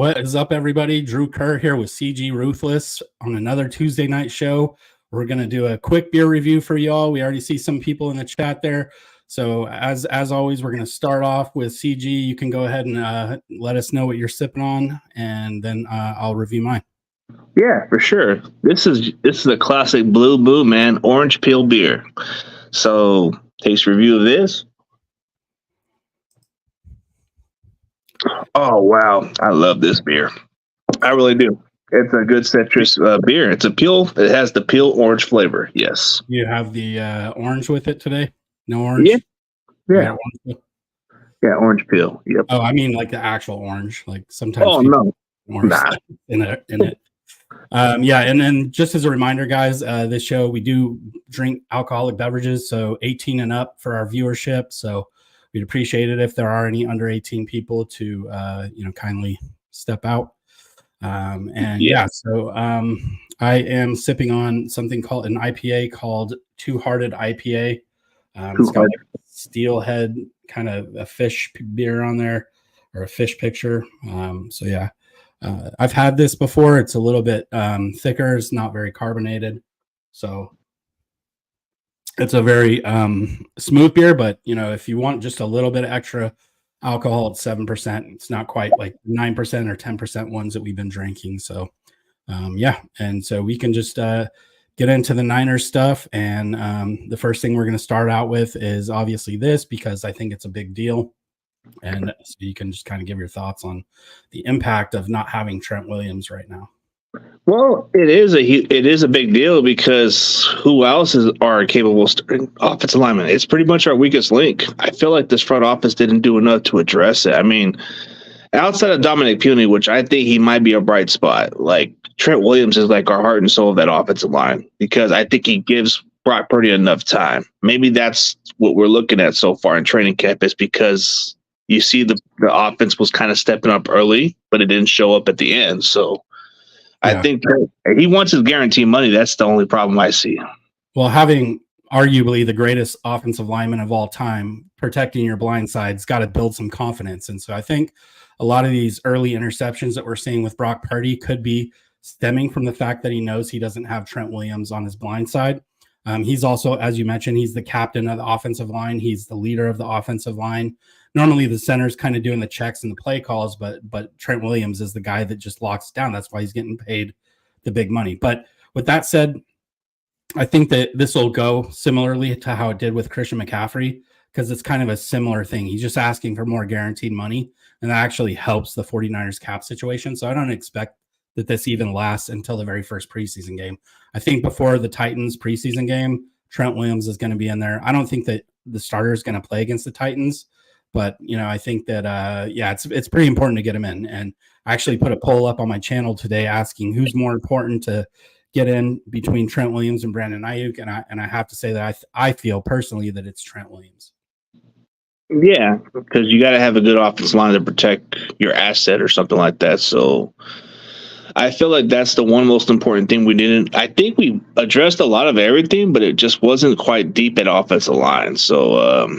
What is up, everybody? Drew Kerr here with CG Ruthless on another Tuesday night show. We're going to do a quick beer review for y'all. We already see some people in the chat there. So as always, we're going to start off with CG. You can go ahead and let us know what you're sipping on, and then I'll review mine. Yeah, for sure. This is a classic Blue Moon, man, orange peel beer. So taste review of this. Oh, wow. I love this beer. I really do. It's a good citrus beer. It's a peel. It has the peel orange flavor. Yes. You have the orange with it today? No orange? Yeah. Yeah, orange peel. Yep. Oh, I mean like the actual orange. Like sometimes. Oh, no. Orange in it. Yeah, and then just as a reminder, guys, this show, we do drink alcoholic beverages, so 18 and up for our viewership. So we'd appreciate it if there are any under 18 people to, kindly step out. So I am sipping on something called an IPA called Two Hearted IPA. It's got like a steelhead, kind of a fish beer on there, or a fish picture. I've had this before. It's a little bit thicker. It's not very carbonated. So it's a very smooth beer, but if you want just a little bit of extra alcohol, it's 7%. It's not quite like 9% or 10% ones that we've been drinking. So and so we can just get into the Niners stuff. And the first thing we're going to start out with is obviously this, because I think it's a big deal. And so you can just kind of give your thoughts on the impact of not having Trent Williams right now. Well, it is a big deal, because who else are capable offensive linemen? It's pretty much our weakest link. I feel like this front office didn't do enough to address it. I mean, outside of Dominic Puny, which I think he might be a bright spot, like Trent Williams is like our heart and soul of that offensive line, because I think he gives Brock Purdy enough time. Maybe that's what we're looking at so far in training camp, is because you see the offense was kind of stepping up early, but it didn't show up at the end. So I think he wants his guaranteed money. That's the only problem I see. Well, having arguably the greatest offensive lineman of all time protecting your blind side's got to build some confidence. And so I think a lot of these early interceptions that we're seeing with Brock Purdy could be stemming from the fact that he knows he doesn't have Trent Williams on his blind side. He's also, as you mentioned, he's the captain of the offensive line. He's the leader of the offensive line. Normally the center's kind of doing the checks and the play calls, but Trent Williams is the guy that just locks down. That's why he's getting paid the big money. But with that said, I think that this will go similarly to how it did with Christian McCaffrey, because it's kind of a similar thing. He's just asking for more guaranteed money, and that actually helps the 49ers cap situation. So I don't expect that this even lasts until the very first preseason game. I think before the Titans preseason game, Trent Williams is going to be in there. I don't think that the starter is going to play against the Titans, but I think that it's pretty important to get him in. And I actually put a poll up on my channel today asking who's more important to get in between Trent Williams and Brandon Ayuk, and I have to say that I feel personally that it's Trent Williams. Yeah, because you got to have a good offensive line to protect your asset or something like that. So I feel like that's the one most important thing we didn't. I think we addressed a lot of everything, but it just wasn't quite deep at offensive line. So,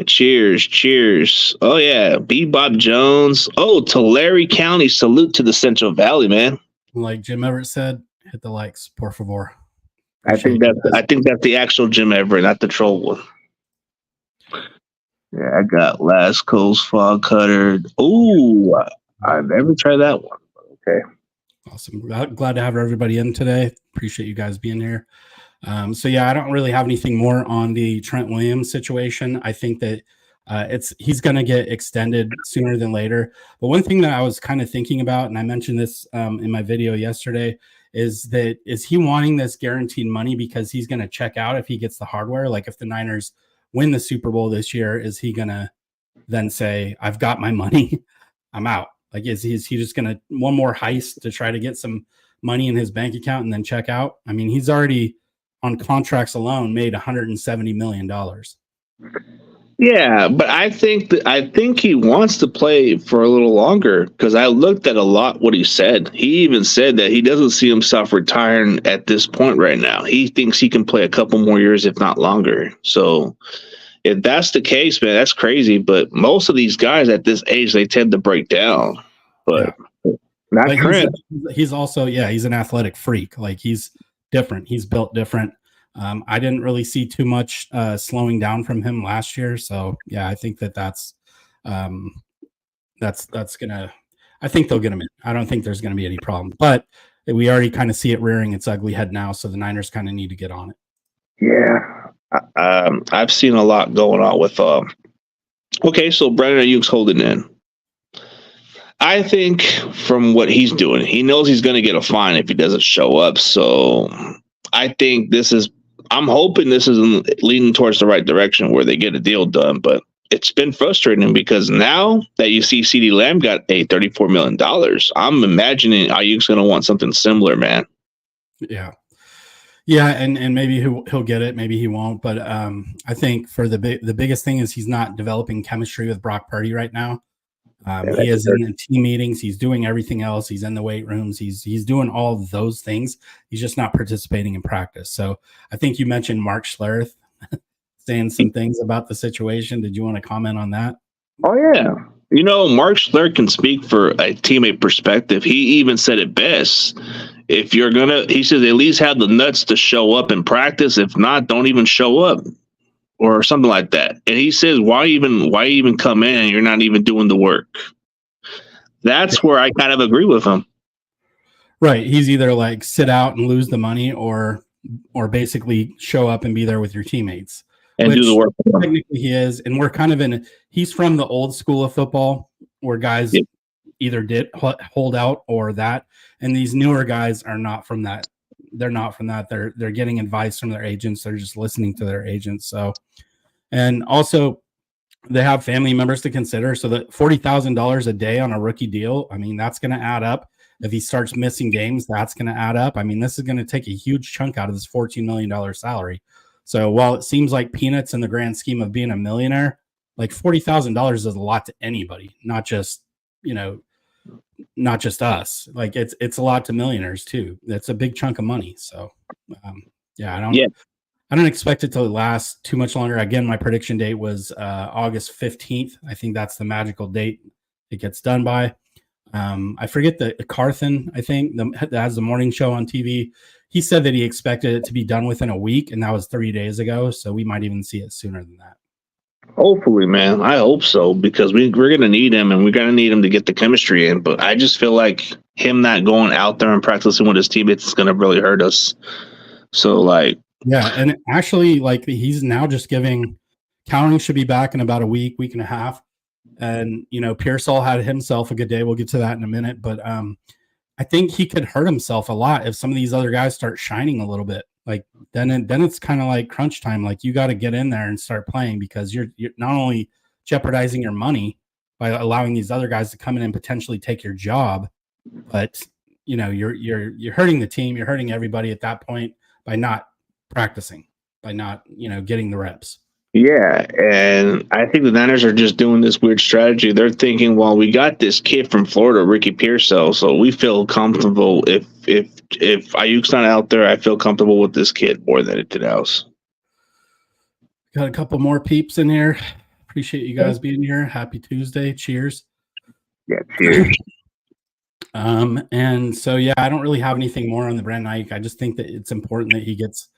cheers. Oh, yeah, Bebop Jones. Oh, Tulare County, salute to the Central Valley, man. Like Jim Everett said, hit the likes, por favor. I think that's the actual Jim Everett, not the troll one. Yeah, I got Last Coast Fog Cutter. Ooh, I've never tried that one. Okay. Awesome. Glad to have everybody in today. Appreciate you guys being here. I don't really have anything more on the Trent Williams situation. I think that he's going to get extended sooner than later. But one thing that I was kind of thinking about, and I mentioned this in my video yesterday, is he wanting this guaranteed money because he's going to check out if he gets the hardware? Like if the Niners win the Super Bowl this year, is he going to then say, I've got my money, I'm out? Like, is he just going to one more heist to try to get some money in his bank account and then check out? I mean, he's already on contracts alone made $170 million. Yeah, but I think he wants to play for a little longer, because I looked at a lot what he said. He even said that he doesn't see himself retiring at this point right now. He thinks he can play a couple more years, if not longer. So if that's the case, man, that's crazy. But most of these guys at this age, they tend to break down. but not but Trent. he's also, he's an athletic freak. Like, he's different. He's built different. I didn't really see too much slowing down from him last year. So yeah, I think that's gonna. I think they'll get him in. I don't think there's gonna be any problem. But we already kind of see it rearing its ugly head now. So the Niners kind of need to get on it. Yeah, I've seen a lot going on with. Okay, so Brandon Ayuk's holding in. I think from what he's doing, he knows he's going to get a fine if he doesn't show up. So I think I'm hoping this is leading towards the right direction where they get a deal done. But it's been frustrating because now that you see CeeDee Lamb got a $34 million, I'm imagining Ayuk's going to want something similar, man. Yeah. Yeah, and maybe he'll get it, maybe he won't. But I think for the biggest thing is he's not developing chemistry with Brock Purdy right now. He is in the team meetings. He's doing everything else. He's in the weight rooms. He's doing all of those things. He's just not participating in practice. So I think you mentioned Mark Schlereth saying some things about the situation. Did you want to comment on that? Oh, yeah. Mark Schlereth can speak for a teammate perspective. He even said it best. If you're he says at least have the nuts to show up and practice. If not, don't even show up or something like that. And he says, why even come in and you're not even doing the work? That's where I kind of agree with him. Right. He's either like sit out and lose the money or basically show up and be there with your teammates. And do the work. Technically he is. And we're kind of he's from the old school of football where guys either did hold out or that. And these newer guys are not from that. They're not from that. They're getting advice from their agents. They're just listening to their agents. So, and also they have family members to consider. So that $40,000 a day on a rookie deal, I mean, that's going to add up. If he starts missing games, that's going to add up. I mean, this is going to take a huge chunk out of this $14 million salary. So while it seems like peanuts in the grand scheme of being a millionaire, like $40,000 is a lot to anybody, not just us. Like it's a lot to millionaires too. That's a big chunk of money. So I don't expect it to last too much longer. Again, my prediction date was August 15th. I think that's the magical date it gets done by. I forget the Carthen, I think, that has the morning show on TV. He said that he expected it to be done within a week, and that was 3 days ago. So we might even see it sooner than that. Hopefully, man. I hope so, because we're going to need him, and we're going to need him to get the chemistry in. But I just feel like him not going out there and practicing with his teammates is going to really hurt us. So, like... Yeah, and actually, like, he's now just giving... Counting should be back in about a week and a half. And, Pearsall had himself a good day. We'll get to that in a minute. But I think he could hurt himself a lot if some of these other guys start shining a little bit. Like then it's kind of like crunch time. Like you got to get in there and start playing because you're not only jeopardizing your money by allowing these other guys to come in and potentially take your job, but you're hurting the team. You're hurting everybody at that point by not practicing, by not getting the reps. Yeah, and I think the Niners are just doing this weird strategy. They're thinking, well, we got this kid from Florida, Ricky Pearsall, so we feel comfortable. If Ayuk's not out there, I feel comfortable with this kid more than anything else. Got a couple more peeps in here. Appreciate you guys being here. Happy Tuesday. Cheers. Yeah, cheers. And so, I don't really have anything more on the Brandon Ayuk. I just think that it's important that he gets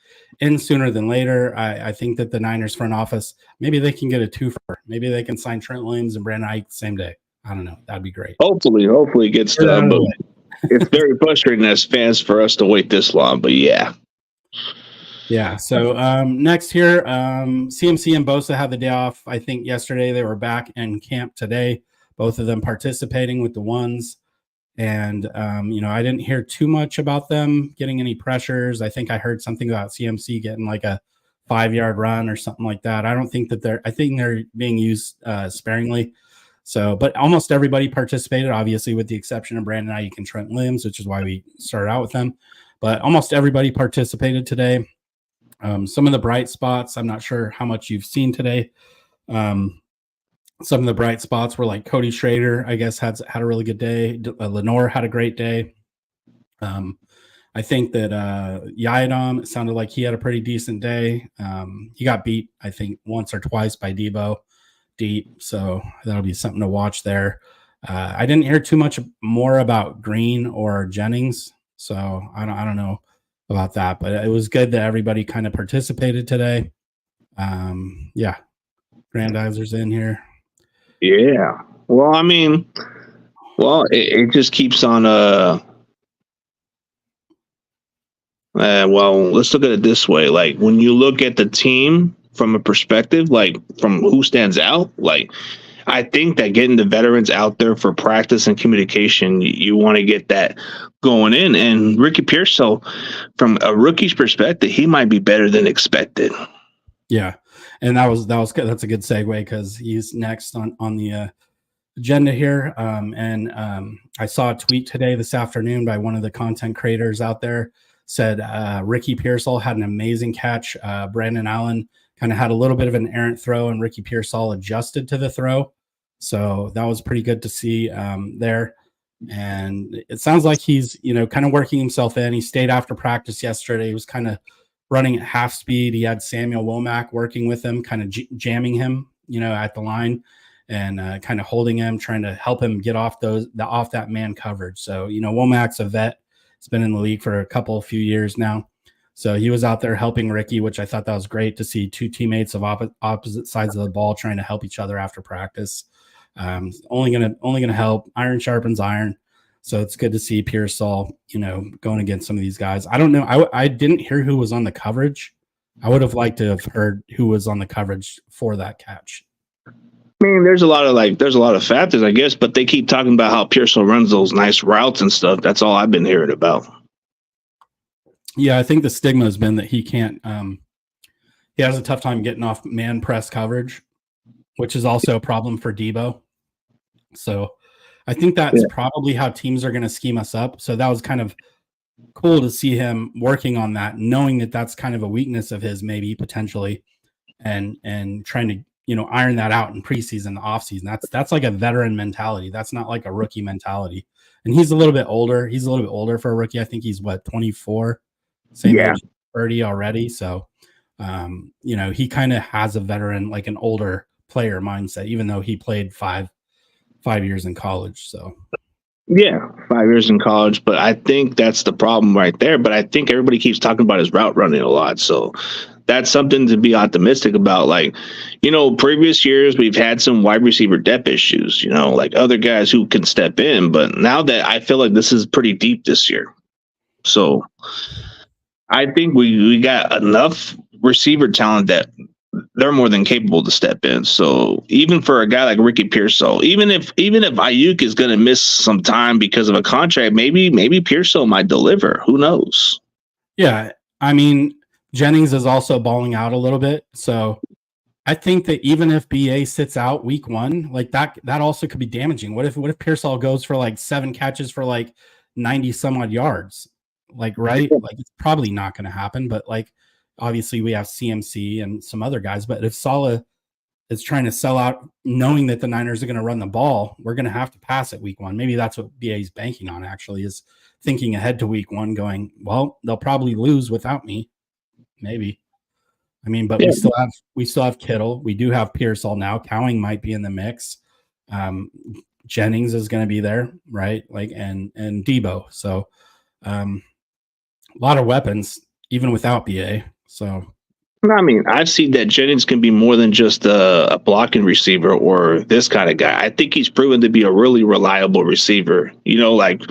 in sooner than later. I think that the Niners front office, maybe they can get a twofer. Maybe they can sign Trent Williams and Brandon Ayuk the same day. I don't know. That'd be great. Hopefully it gets done. But it's very frustrating as fans for us to wait this long. But yeah. Yeah. So next here, CMC and Bosa had the day off. I think yesterday they were back in camp today. Both of them participating with the ones. And, I didn't hear too much about them getting any pressures. I think I heard something about CMC getting like a 5-yard run or something like that. I think they're being used sparingly. So, but almost everybody participated, obviously, with the exception of Brandon Ayuk and Trent Williams, which is why we started out with them. But almost everybody participated today. Some of the bright spots, I'm not sure how much you've seen today. Some of the bright spots were like Cody Schrader, I guess, had a really good day. Lenore had a great day. I think that Yiadom, it sounded like he had a pretty decent day. He got beat, I think, once or twice by Debo Deep, so that'll be something to watch there. I didn't hear too much more about Green or Jennings, so I don't know about that, but it was good that everybody kind of participated today. Yeah, Grandizer's in here. Yeah. Well, I mean, it just keeps on. Well, let's look at it this way. Like when you look at the team from a perspective, like from who stands out, like I think that getting the veterans out there for practice and communication, you want to get that going in. And Ricky Pearsall, from a rookie's perspective, he might be better than expected. Yeah, and that's a good segue because he's next on the agenda here. I saw a tweet today this afternoon by one of the content creators out there, said Ricky Pearsall had an amazing catch. Brandon Allen kind of had a little bit of an errant throw, and Ricky Pearsall adjusted to the throw. So that was pretty good to see there. And it sounds like he's, kind of working himself in. He stayed after practice yesterday. He was kind of running at half speed. He had Samuel Womack working with him, kind of jamming him, at the line and kind of holding him, trying to help him get off that man coverage. So, Womack's a vet. He's been in the league for a few years now. So he was out there helping Ricky, which I thought that was great to see two teammates of opposite sides of the ball trying to help each other after practice. Only gonna help. Iron sharpens iron. So it's good to see Pearsall, going against some of these guys. I don't know. I didn't hear who was on the coverage. I would have liked to have heard who was on the coverage for that catch. I mean, there's a lot of factors, I guess, but they keep talking about how Pearsall runs those nice routes and stuff. That's all I've been hearing about. Yeah, I think the stigma has been that he can't. He has a tough time getting off man press coverage, which is also a problem for Debo. So I think that's probably how teams are going to scheme us up. So that was kind of cool to see him working on that, knowing that that's kind of a weakness of his, maybe potentially, and trying to iron that out in preseason, the offseason. That's like a veteran mentality. That's not like a rookie mentality. And he's a little bit older. He's a little bit older for a rookie. I think he's 24, same age, 30 already. So he kind of has a veteran, like an older player mindset, even though he played five years in college. So yeah, 5 years in college, but I think that's the problem right there. But I think everybody keeps talking about his route running a lot, so that's something to be optimistic about. Like, previous years we've had some wide receiver depth issues, like other guys who can step in, but now that I feel like this is pretty deep this year, so I think we got enough receiver talent that they're more than capable to step in. So even for a guy like Ricky Pearsall, even if Ayuk is going to miss some time because of a contract, maybe Pearsall might deliver. Who knows? Yeah, I mean, Jennings is also balling out a little bit. So I think that even if BA sits out week 1, like that also could be damaging. What if Pearsall goes for like 7 catches for like 90 some odd yards? Like, right? Like, it's probably not going to happen, but like, obviously we have CMC and some other guys, but if Saleh is trying to sell out knowing that the Niners are going to run the ball, we're going to have to pass it week 1. Maybe that's what BA is banking on, actually, is thinking ahead to week 1, going, well, they'll probably lose without me. Maybe. I mean, but we still have Kittle. We do have Pearsall now. Cowing might be in the mix. Jennings is going to be there, right? Like, and Debo. So a lot of weapons, even without BA. So, I mean, I've seen that Jennings can be more than just a blocking receiver or this kind of guy. I think he's proven to be a really reliable receiver. Like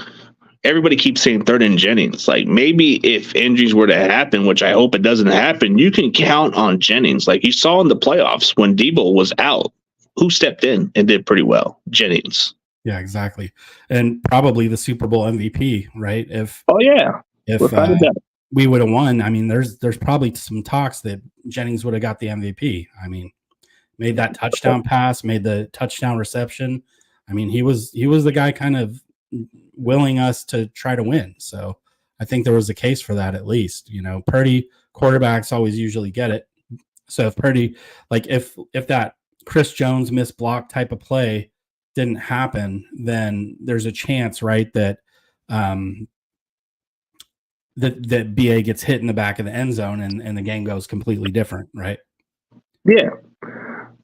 everybody keeps saying third and Jennings. Like maybe if injuries were to happen, which I hope it doesn't happen, you can count on Jennings. Like you saw in the playoffs when Debo was out, who stepped in and did pretty well? Jennings. Yeah, exactly. And probably the Super Bowl MVP, right? If we would have won, I mean, there's probably some talks that Jennings would have got the MVP. I mean, made that touchdown pass, made the touchdown reception. I mean, he was the guy kind of willing us to try to win. So I think there was a case for that at least. Purdy quarterbacks always usually get it. So if Purdy, like if that Chris Jones missed block type of play didn't happen, then there's a chance, right, that that BA gets hit in the back of the end zone and the game goes completely different, right? Yeah.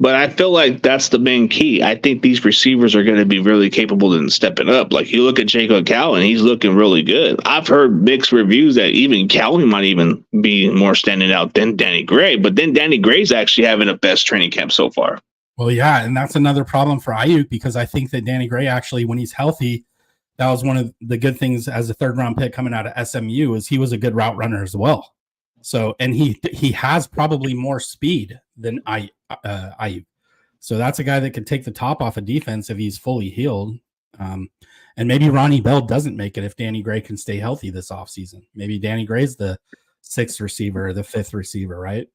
But I feel like that's the main key. I think these receivers are going to be really capable in stepping up. Like you look at Jacob Cowan, he's looking really good. I've heard mixed reviews that even Cowan might even be more standing out than Danny Gray. But then Danny Gray's actually having a best training camp so far. Well, yeah, and that's another problem for Ayuk because I think that Danny Gray actually, when he's healthy, that was one of the good things as a third-round pick coming out of SMU is he was a good route runner as well. So, and he has probably more speed than Ayuk. So that's a guy that could take the top off of defense if he's fully healed. And maybe Ronnie Bell doesn't make it if Danny Gray can stay healthy this offseason. Maybe Danny Gray's the 6th receiver or the 5th receiver, right?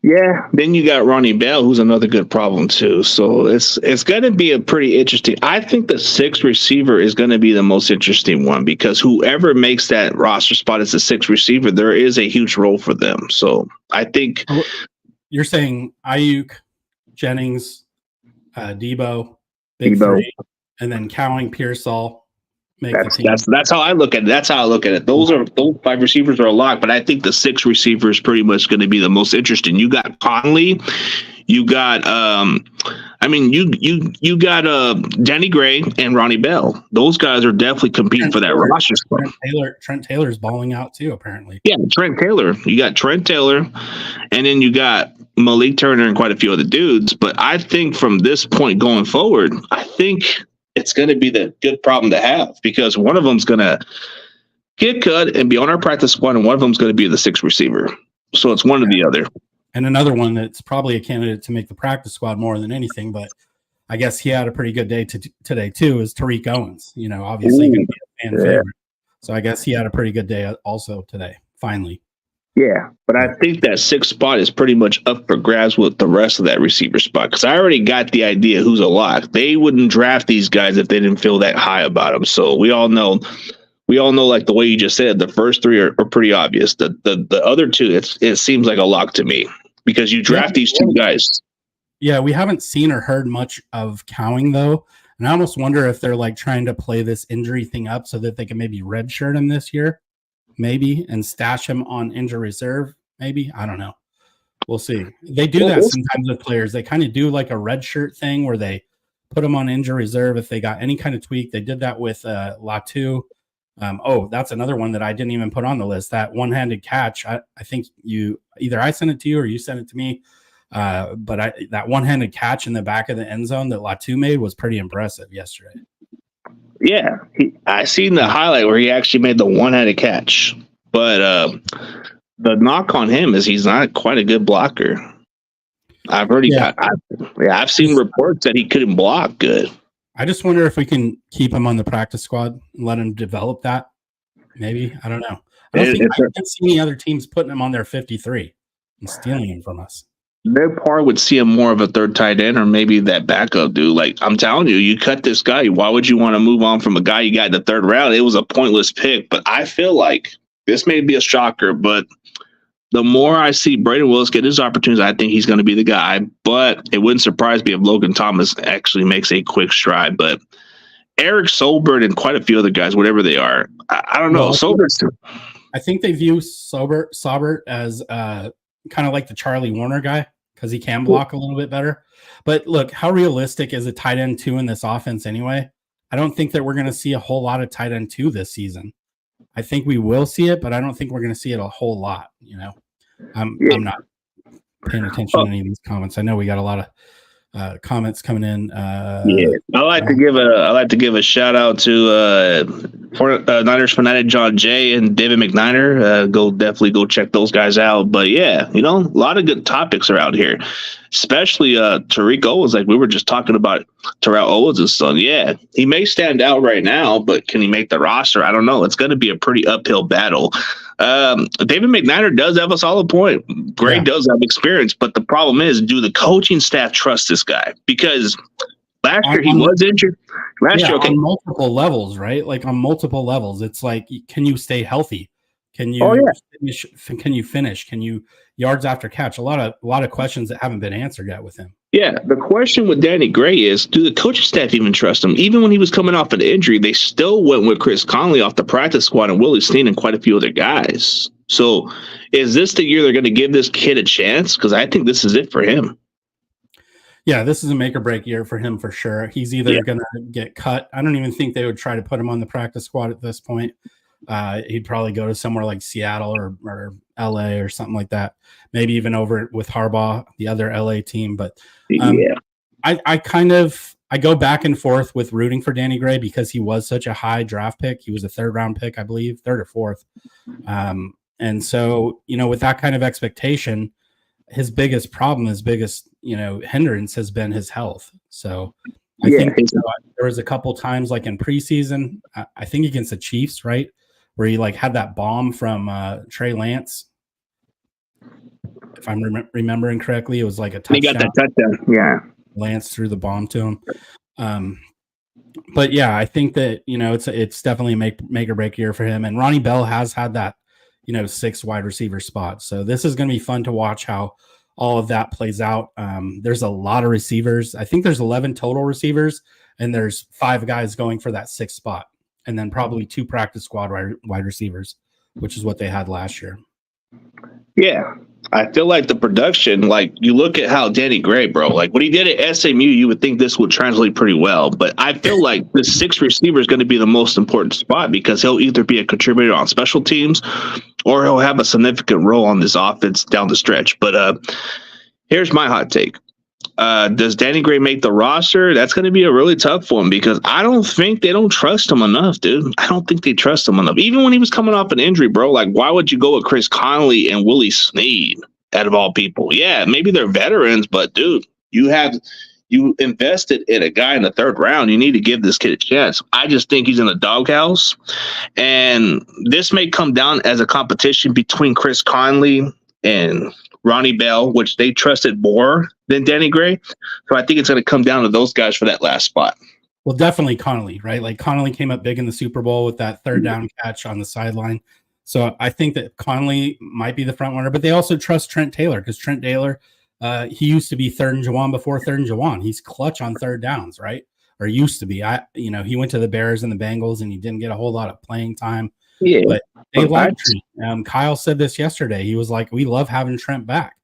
Yeah, then you got Ronnie Bell, who's another good problem too. So it's going to be a pretty interesting. I think the 6th receiver is going to be the most interesting one because whoever makes that roster spot as the 6th receiver, there is a huge role for them. So I think you're saying Ayuk, Jennings, Debo, Big Three, and then Cowing, Pearsall. That's how I look at it. That's how I look at it. Those 5 receivers are a lock, but I think the 6th receiver is pretty much going to be the most interesting. You got Conley, you got you got Danny Gray and Ronnie Bell. Those guys are definitely competing for that roster spot. Trent Taylor's balling out too, apparently. Yeah, Trent Taylor. You got Trent Taylor, and then you got Malik Turner and quite a few other dudes. But I think from this point going forward, I think it's going to be the good problem to have because one of them's going to get cut and be on our practice squad, and one of them's going to be the 6th receiver. So it's one or the other. And another one that's probably a candidate to make the practice squad more than anything, but I guess he had a pretty good day today too, is Tariq Owens. You know, obviously going to be a fan favorite. So I guess he had a pretty good day also today, finally. Yeah, but I think that 6th spot is pretty much up for grabs with the rest of that receiver spot because I already got the idea who's a lock. They wouldn't draft these guys if they didn't feel that high about them. So we all know, like the way you just said, the first 3 are pretty obvious. The other 2, it seems like a lock to me because you draft these 2 guys. Yeah, we haven't seen or heard much of Cowing though, and I almost wonder if they're like trying to play this injury thing up so that they can maybe redshirt him this year. Maybe, and stash him on injury reserve. Maybe, I don't know. We'll see. They do that sometimes with players. They kind of do like a red shirt thing where they put them on injury reserve if they got any kind of tweak. They did that with Latu. That's another one that I didn't even put on the list. That one-handed catch. I think I sent it to you or you sent it to me. But that one-handed catch in the back of the end zone that Latu made was pretty impressive yesterday. Yeah, I seen the highlight where he actually made the one-handed catch. But the knock on him is he's not quite a good blocker. I've already I've seen reports that he couldn't block good. I just wonder if we can keep him on the practice squad and let him develop that. Maybe. I don't know. I don't see any other teams putting him on their 53 and stealing him from us. Their part would see him more of a 3rd tight end or maybe that backup dude. Like, I'm telling you, you cut this guy. Why would you want to move on from a guy you got in the 3rd round? It was a pointless pick. But I feel like this may be a shocker, but the more I see Braden Willis get his opportunities, I think he's going to be the guy. But it wouldn't surprise me if Logan Thomas actually makes a quick stride. But Eric Sobert and quite a few other guys, whatever they are, I don't know. I think they view Sobert as kind of like the Charlie Warner guy because he can block a little bit better. But look, how realistic is a tight end 2 in this offense anyway? I don't think that we're going to see a whole lot of tight end 2 this season. I think we will see it, but I don't think we're going to see it a whole lot. You know, I'm not paying attention to any of these comments. I know we got a lot of comments coming in. I like to give a shout out to Niners fanatic John Jay and David McNiner. Definitely go check those guys out. But yeah, a lot of good topics are out here, especially Tariq Owens. Like we were just talking about Terrell Owens' son. Yeah, he may stand out right now, but can he make the roster? I don't know. It's going to be a pretty uphill battle. David McNiner does have a solid point. Gray does have experience, but the problem is, do the coaching staff trust this guy? Because last year he was injured. On multiple levels, right? Like on multiple levels, it's like, can you stay healthy? Can you finish? Can you finish? Can you yards after catch? A lot of questions that haven't been answered yet with him. Yeah, the question with Danny Gray is, do the coaching staff even trust him? Even when he was coming off an injury, they still went with Chris Conley off the practice squad and Willie Steen and quite a few other guys. So is this the year they're going to give this kid a chance? Because I think this is it for him. Yeah, this is a make or break year for him for sure. He's either going to get cut. I don't even think they would try to put him on the practice squad at this point. He'd probably go to somewhere like Seattle or LA or something like that. Maybe even over with Harbaugh, the other LA team. But I go back and forth with rooting for Danny Gray because he was such a high draft pick. He was a 3rd round pick, I believe, 3rd or 4th. And so, with that kind of expectation, his biggest problem, his biggest, hindrance has been his health. So I think there was a couple times like in preseason, I think against the Chiefs, right, where he like had that bomb from Trey Lance. If I'm remembering correctly, it was like a touchdown. He got that touchdown. Yeah. Lance threw the bomb to him. But yeah, I think that, it's definitely a make or break year for him. And Ronnie Bell has had that, 6 wide receiver spot. So this is going to be fun to watch how all of that plays out. There's a lot of receivers. I think there's 11 total receivers, and there's 5 guys going for that 6th spot, and then probably 2 practice squad wide receivers, which is what they had last year. Yeah. I feel like the production, like you look at how Danny Gray, bro, like what he did at SMU, you would think this would translate pretty well. But I feel like the 6th receiver is going to be the most important spot because he'll either be a contributor on special teams or he'll have a significant role on this offense down the stretch. But here's my hot take. Does Danny Gray make the roster? That's going to be a really tough one because I don't think they don't trust him enough, dude. I don't think they trust him enough. Even when he was coming off an injury, bro, like why would you go with Chris Conley and Willie Snead out of all people? Yeah, maybe they're veterans, but dude, you invested in a guy in the 3rd round. You need to give this kid a chance. I just think he's in a doghouse, and this may come down as a competition between Chris Conley and Ronnie Bell, which they trusted more than Danny Gray. So I think it's going to come down to those guys for that last spot. Well, definitely Connolly, right? Like Connolly came up big in the Super Bowl with that 3rd down catch on the sideline. So I think that Connolly might be the front runner, but they also trust Trent Taylor because Trent Taylor, he used to be 3rd and Juwan before 3rd and Juwan. He's clutch on 3rd downs, right? Or used to be. He went to the Bears and the Bengals and he didn't get a whole lot of playing time. Yeah, but they liked Trent. Kyle said this yesterday. He was like, "We love having Trent back."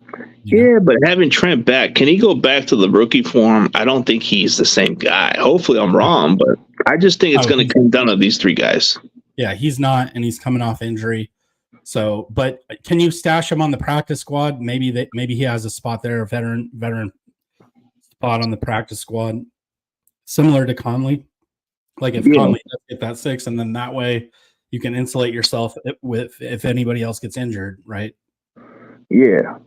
But having Trent back, can he go back to the rookie form? I don't think he's the same guy. Hopefully, I'm wrong, but I just think it's going to come down to these 3 guys. Yeah, he's not, and he's coming off injury. So, but can you stash him on the practice squad? Maybe he has a spot there, a veteran spot on the practice squad, similar to Conley. Like if Conley does get that 6, and then that way you can insulate yourself with if anybody else gets injured, right? Yeah.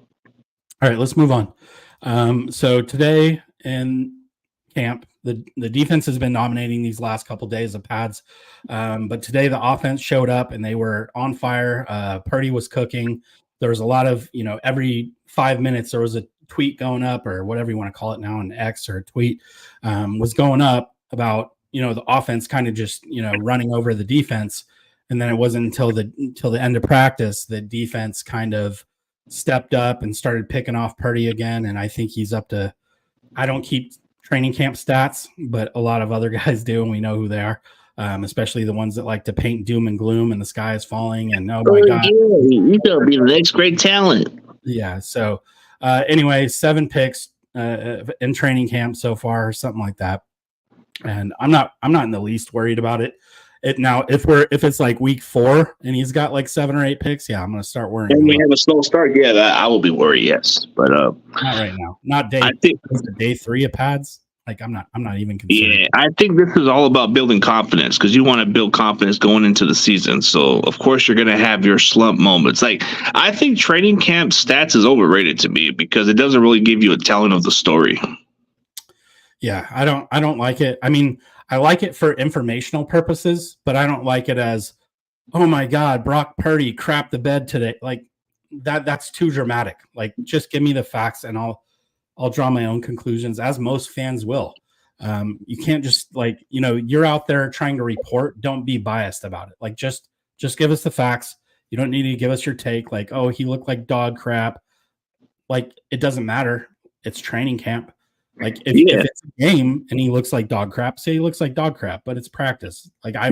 All right, let's move on. So today in camp, the defense has been dominating these last couple of days of pads, but today the offense showed up and they were on fire. Purdy was cooking. There was a lot of, every 5 minutes there was a tweet going up or whatever you want to call it now, an X or a tweet was going up about, the offense kind of just, running over the defense. And then it wasn't until the end of practice that defense kind of stepped up and started picking off Purdy again. And I think he's up to, I don't keep training camp stats, but a lot of other guys do, and we know who they are, especially the ones that like to paint doom and gloom and the sky is falling and oh my God. He's going to be the next great talent. Yeah. So anyway, 7 picks in training camp so far, or something like that. And I'm not in the least worried about it. Now, if it's like week 4 and he's got like 7 or 8 picks, yeah, I'm going to start worrying. And we have a slow start, yeah, I will be worried, yes, but not right now. Not day. I think day 3 of pads. Like I'm not even concerned. Yeah, I think this is all about building confidence because you want to build confidence going into the season. So of course you're going to have your slump moments. Like I think training camp stats is overrated to me because it doesn't really give you a telling of the story. Yeah, I don't like it. I mean, I like it for informational purposes, but I don't like it as, oh my God, Brock Purdy crapped the bed today. Like that's too dramatic. Like just give me the facts and I'll draw my own conclusions, as most fans will. You can't just like, you're out there trying to report. Don't be biased about it. Like just give us the facts. You don't need to give us your take. Like, oh, he looked like dog crap. Like it doesn't matter. It's training camp. Like if it's a game and he looks like dog crap, say he looks like dog crap, but it's practice. Like I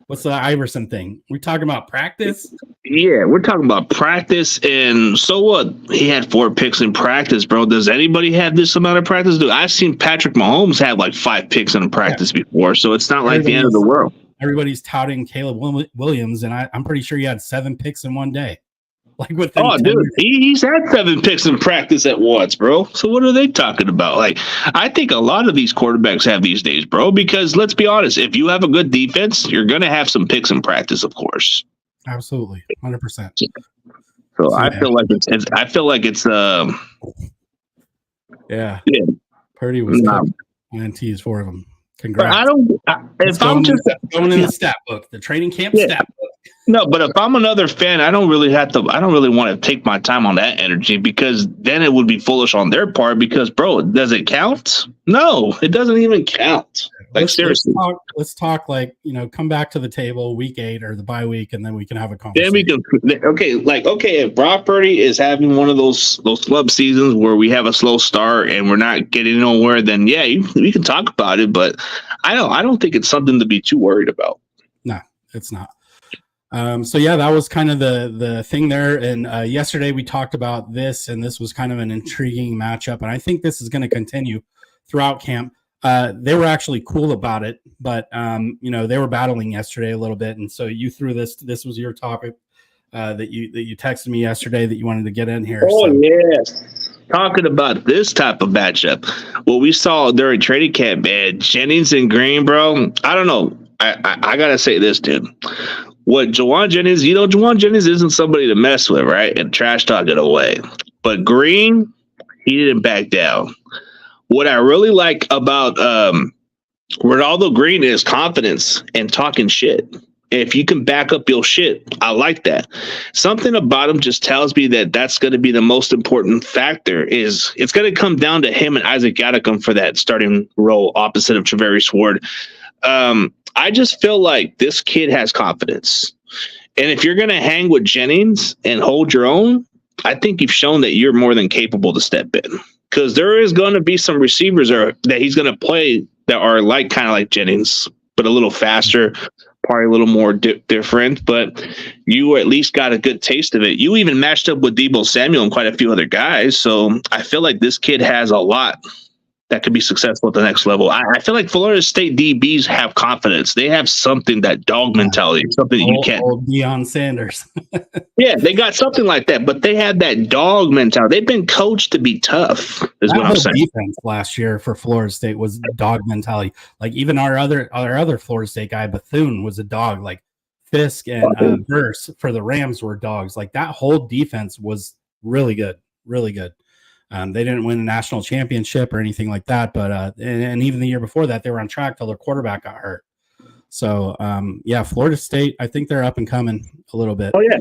What's the Iverson thing? We talking about practice? Yeah, we're talking about practice, and so what? He had 4 picks in practice, bro. Does anybody have this amount of practice? Dude, I've seen Patrick Mahomes have like 5 picks in practice before, so it's not like the end of the world. Everybody's touting Caleb Williams, and I'm pretty sure he had 7 picks in one day. Like within oh, dude, he's had 7 picks in practice at once, bro. So what are they talking about? Like, I think a lot of these quarterbacks have these days, bro. Because let's be honest, if you have a good defense, you're gonna have some picks in practice, of course. Absolutely, 100%. So I feel like it's yeah. Purdy was INTs, 4 of them. Congrats. I don't. If I'm just going in the stat book, the training camp stat book. No, but if I'm another fan, I don't really want to take my time on that energy, because then it would be foolish on their part. Because, bro, does it count? No, it doesn't even count. Like, seriously. Let's talk like, come back to the table week 8 or the bye week, and then we can have a conversation. Then we can, if Brock Purdy is having one of those club seasons where we have a slow start and we're not getting nowhere, then yeah, we can talk about it. But I don't think it's something to be too worried about. No, it's not. So yeah, that was kind of the thing there. And yesterday we talked about this, and this was kind of an intriguing matchup. And I think this is going to continue throughout camp. They were actually cool about it, but they were battling yesterday a little bit. And so you threw this was your topic that you texted me yesterday that you wanted to get in here. Oh, so. Yes. Talking about this type of matchup, what we saw during training camp, man, Jennings and Green, bro. I don't know. I gotta say this, dude. What Juwan Jennings, Juwan Jennings isn't somebody to mess with, right? And trash talk it away. But Green, he didn't back down. What I really like about Ronaldo Green is confidence and talking shit. If you can back up your shit, I like that. Something about him just tells me that that's going to be the most important factor. Is it's going to come down to him and Isaac Gadicum for that starting role opposite of Travarius Ward. I just feel like this kid has confidence. And if you're going to hang with Jennings and hold your own, I think you've shown that you're more than capable to step in. Because there is going to be some receivers that he's going to play that are kind of like Jennings, but a little faster, probably a little more different. But you at least got a good taste of it. You even matched up with Deebo Samuel and quite a few other guys. So I feel like this kid has a lot that could be successful at the next level. I feel like Florida State DBs have confidence. They have something, that dog mentality, something that you can't. Old Deion Sanders. Yeah, they got something like that, but they have that dog mentality. They've been coached to be tough, is what I'm saying. Defense last year for Florida State was dog mentality. Like even our other Florida State guy, Bethune, was a dog. Like Fisk and Verse for the Rams were dogs. Like that whole defense was really good, really good. They didn't win a national championship or anything like that, but and even the year before that, they were on track till their quarterback got hurt. So, yeah, Florida State, I think they're up and coming a little bit. Oh, yeah.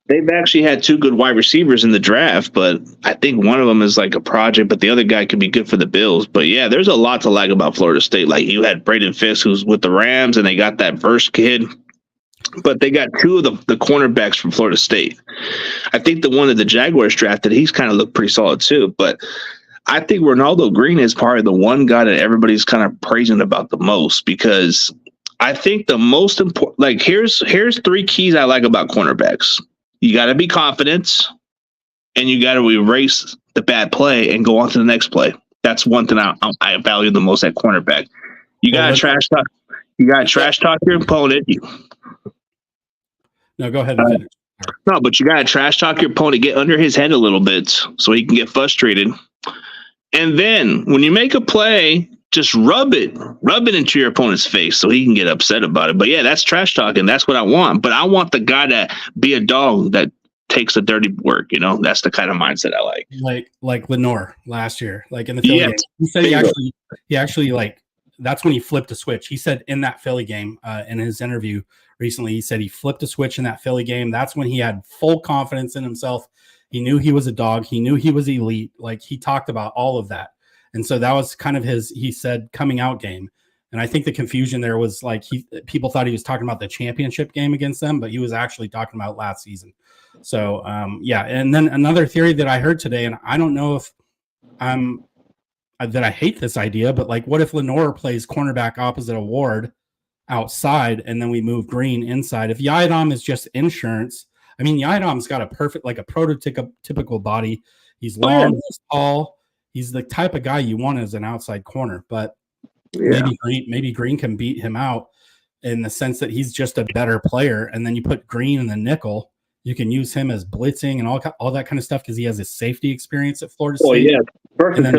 They've actually had 2 good wide receivers in the draft, but I think one of them is like a project, but the other guy could be good for the Bills. But, yeah, there's a lot to like about Florida State. Like, you had Braden Fisk, who's with the Rams, and they got that Verse kid. But they got 2 of the cornerbacks from Florida State. I think the one that the Jaguars drafted, he's kind of looked pretty solid too. But I think Ronaldo Green is probably the one guy that everybody's kind of praising about the most, because I think the most important, like here's 3 keys I like about cornerbacks. You got to be confident, and you got to erase the bad play and go on to the next play. That's one thing I value the most at cornerback. You got to trash talk. You got to trash talk your opponent. No, go ahead and finish. No, but you got to trash talk your opponent, get under his head a little bit so he can get frustrated. And then when you make a play, just rub it into your opponent's face so he can get upset about it. But yeah, that's trash talking. That's what I want. But I want the guy to be a dog that takes the dirty work. That's the kind of mindset I like. Like Lenore last year, like in the Philly game. He said he actually like, that's when he flipped a switch. He said in that Philly game, in his interview recently, he said he flipped a switch in that Philly game. That's when he had full confidence in himself. He knew he was a dog. He knew he was elite. Like he talked about all of that. And so that was kind of he said, coming out game. And I think the confusion there was like people thought he was talking about the championship game against them, but he was actually talking about last season. So, yeah. And then another theory that I heard today, and I don't know if that I hate this idea, but like, what if Lenore plays cornerback opposite of Ward outside, and then we move Green inside. If Yiadom is just insurance, I mean, Yiadom's got a perfect, like a prototypical body. He's long, he's tall. He's the type of guy you want as an outside corner, but maybe Green can beat him out in the sense that he's just a better player. And then you put Green in the nickel. You can use him as blitzing and all that kind of stuff because he has his safety experience at Florida State. Yeah, and then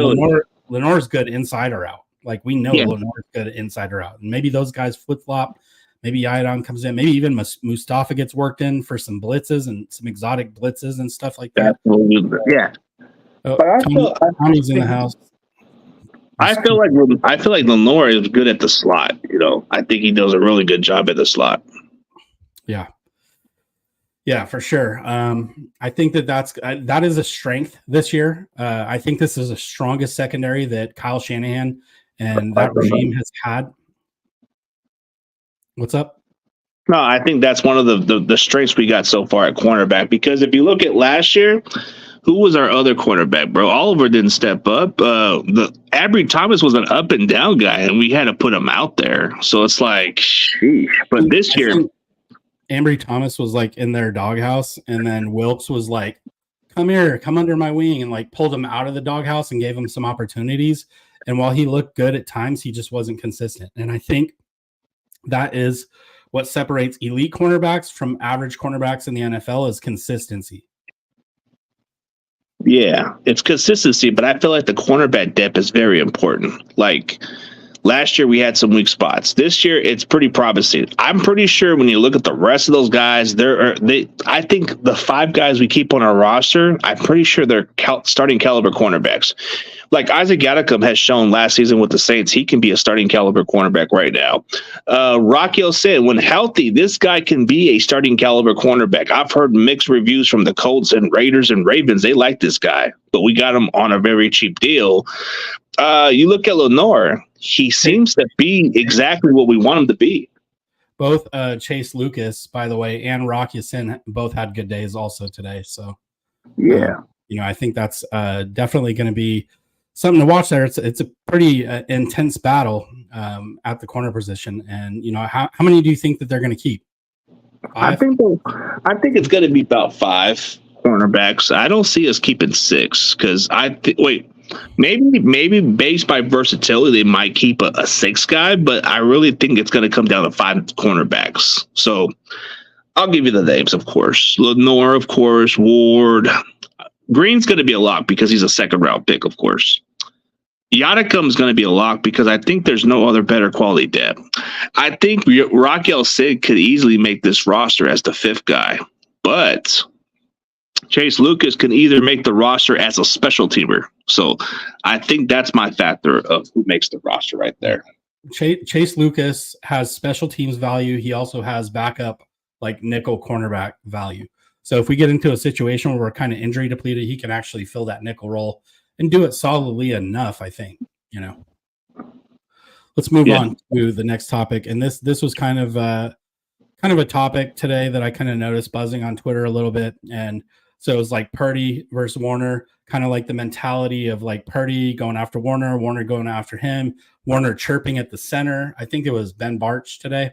Lenore's good inside or out. Like we know Lenore's good inside or out. And maybe those guys flip flop. Maybe Yiadom comes in. Maybe even Mustafa gets worked in for some blitzes and some exotic blitzes and stuff like that. Yeah. Oh, Tommy's in the house. I feel like Lenore is good at the slot. You know, I think he does a really good job at the slot. Yeah, for sure. I think that is a strength this year. I think this is the strongest secondary that Kyle Shanahan and that regime has had. What's up? No, I think that's one of the strengths we got so far at cornerback. Because if you look at last year, who was our other cornerback, bro? Oliver didn't step up. Ambry Thomas was an up and down guy, and we had to put him out there. So it's like, sheesh. But this year, Ambry Thomas was like in their doghouse, and then Wilkes was like, come here, come under my wing, and like pulled him out of the doghouse and gave him some opportunities. And while he looked good at times, he just wasn't consistent. And I think that is what separates elite cornerbacks from average cornerbacks in the NFL is consistency. Yeah, it's consistency, but I feel like the cornerback depth is very important. Like last year, we had some weak spots. This year, it's pretty promising. I'm pretty sure when you look at the rest of those guys, I think the 5 guys we keep on our roster, I'm pretty sure they're starting caliber cornerbacks. Like Isaac Yadicum has shown last season with the Saints, he can be a starting caliber cornerback right now. Raquel said, when healthy, this guy can be a starting caliber cornerback. I've heard mixed reviews from the Colts and Raiders and Ravens. They like this guy, but we got him on a very cheap deal. You look at Lenore, he seems to be exactly what we want him to be. Both Chase Lucas, by the way, and Rock Ya-Sin both had good days also today. So, I think that's definitely going to be something to watch there. It's a pretty intense battle at the corner position. And, how many do you think that they're going to keep? 5? I think it's going to be about 5 cornerbacks. I don't see us keeping 6 because maybe based by versatility, they might keep a 6 guy, but I really think it's going to come down to 5 cornerbacks. So I'll give you the names, of course. Lenore, of course, Ward. Green's going to be a lock because he's a 2nd-round pick, of course. Yadicum is going to be a lock because I think there's no other better quality depth. I think Raquel Sid could easily make this roster as the 5th guy, but Chase Lucas can either make the roster as a special teamer. So I think that's my factor of who makes the roster right there. Chase Lucas has special teams value. He also has backup, like nickel cornerback value. So if we get into a situation where we're kind of injury depleted, he can actually fill that nickel role and do it solidly enough, I think. Let's move on to the next topic. And this was kind of a topic today that I kind of noticed buzzing on Twitter a little bit. And so it was like Purdy versus Warner, kind of like the mentality of like Purdy going after Warner, Warner going after him, Warner chirping at the center. I think it was Ben Barch today.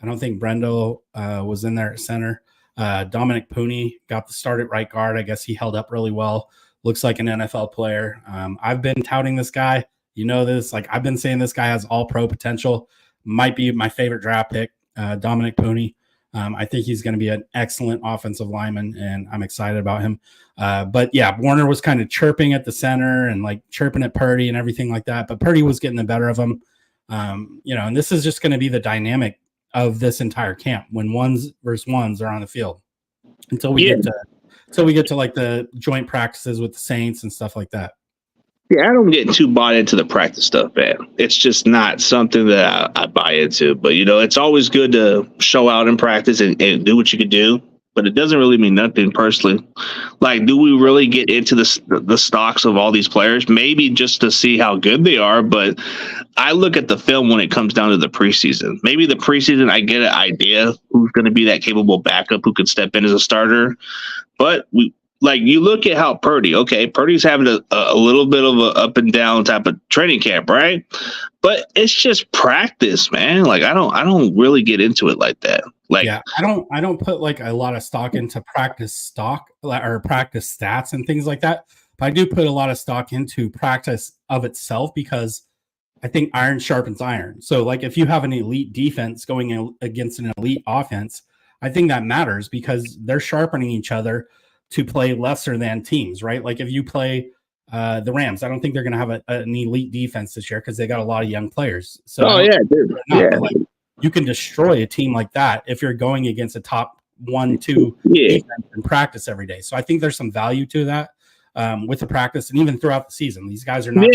I don't think Brendel was in there at center. Dominic Pooney got the start at right guard. I guess he held up really well. Looks like an NFL player. I've been touting this guy. You know this. Like I've been saying this guy has all pro potential. Might be my favorite draft pick, Dominic Pooney. I think he's going to be an excellent offensive lineman, and I'm excited about him. But yeah, Warner was kind of chirping at the center and like chirping at Purdy and everything like that. But Purdy was getting the better of him. And this is just going to be the dynamic of this entire camp when ones versus ones are on the field until we get to like the joint practices with the Saints and stuff like that. Yeah, I don't get too bought into the practice stuff, man. It's just not something that I buy into. But, it's always good to show out in practice and do what you can do. But it doesn't really mean nothing personally. Like, do we really get into the stocks of all these players? Maybe just to see how good they are. But I look at the film when it comes down to the preseason. Maybe the preseason I get an idea who's going to be that capable backup who could step in as a starter. But like you look at how Purdy's having a little bit of a up and down type of training camp, right? But it's just practice, man. Like I don't really get into it like that. Like yeah, I don't put like a lot of stock into practice stock or practice stats and things like that. But I do put a lot of stock into practice of itself because I think iron sharpens iron. So like if you have an elite defense going against an elite offense, I think that matters because they're sharpening each other to play lesser than teams, right? Like if you play the Rams, I don't think they're going to have an elite defense this year because they got a lot of young players. So dude. like, you can destroy a team like that if you're going against a top 1-2 defense in practice every day. So I think there's some value to that with the practice and even throughout the season. These guys are not.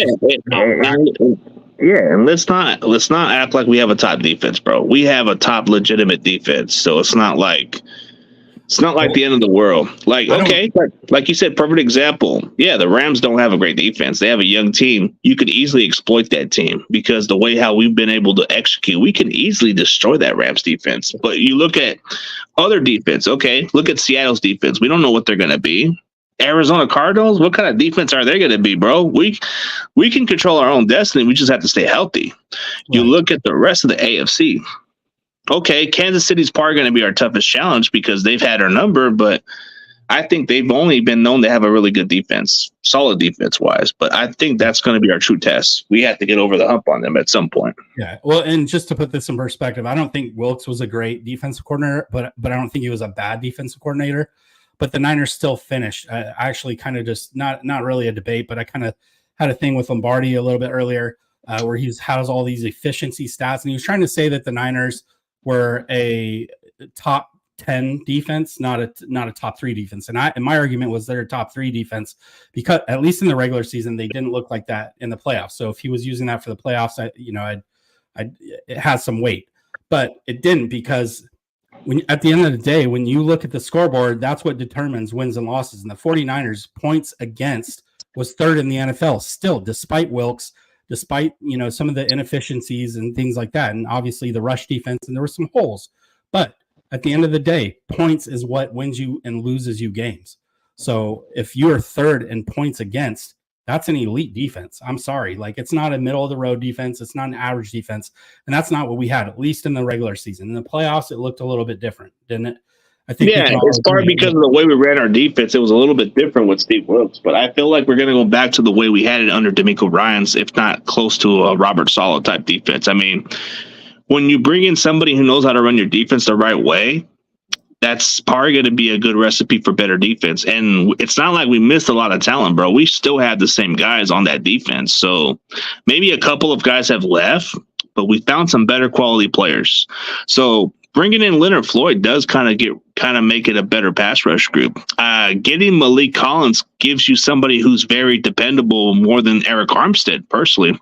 And let's not act like we have a top defense, bro. We have a top legitimate defense, so it's not like the end of the world. Like, okay, like you said, perfect example. Yeah, the Rams don't have a great defense. They have a young team. You could easily exploit that team because the way how we've been able to execute, we can easily destroy that Rams defense. But you look at other defense, okay, look at Seattle's defense. We don't know what they're going to be. Arizona Cardinals, what kind of defense are they going to be, bro? We can control our own destiny. We just have to stay healthy. You look at the rest of the AFC. Okay, Kansas City's probably going to be our toughest challenge because they've had our number, but I think they've only been known to have a really good defense, solid defense-wise. But I think that's going to be our true test. We have to get over the hump on them at some point. Yeah, well, and just to put this in perspective, I don't think Wilkes was a great defensive coordinator, but I don't think he was a bad defensive coordinator. But the Niners still finished. I actually kind of just not really a debate, but I kind of had a thing with Lombardi a little bit earlier where he has all these efficiency stats, and he was trying to say that the Niners were a top 10 defense, not a top 3 defense. And my argument was they're a top 3 defense because at least in the regular season they didn't look like that in the playoffs. So if he was using that for the playoffs, it has some weight, but it didn't because. At the end of the day, when you look at the scoreboard, that's what determines wins and losses. And the 49ers points against was 3rd in the NFL still, despite Wilkes, despite, some of the inefficiencies and things like that. And obviously the rush defense, and there were some holes. But at the end of the day, points is what wins you and loses you games. So if you are 3rd in points against, that's an elite defense. I'm sorry. Like, it's not a middle of the road defense. It's not an average defense. And that's not what we had, at least in the regular season. In the playoffs, it looked a little bit different, didn't it? I think it's part because of the way we ran our defense. It was a little bit different with Steve Wilkes, but I feel like we're going to go back to the way we had it under DeMeco Ryans, if not close to a Robert Saleh type defense. I mean, when you bring in somebody who knows how to run your defense the right way, that's probably going to be a good recipe for better defense. And it's not like we missed a lot of talent, bro. We still have the same guys on that defense. So maybe a couple of guys have left, but we found some better quality players. So bringing in Leonard Floyd does kind of make it a better pass rush group. Getting Malik Collins gives you somebody who's very dependable more than Eric Armstead, personally.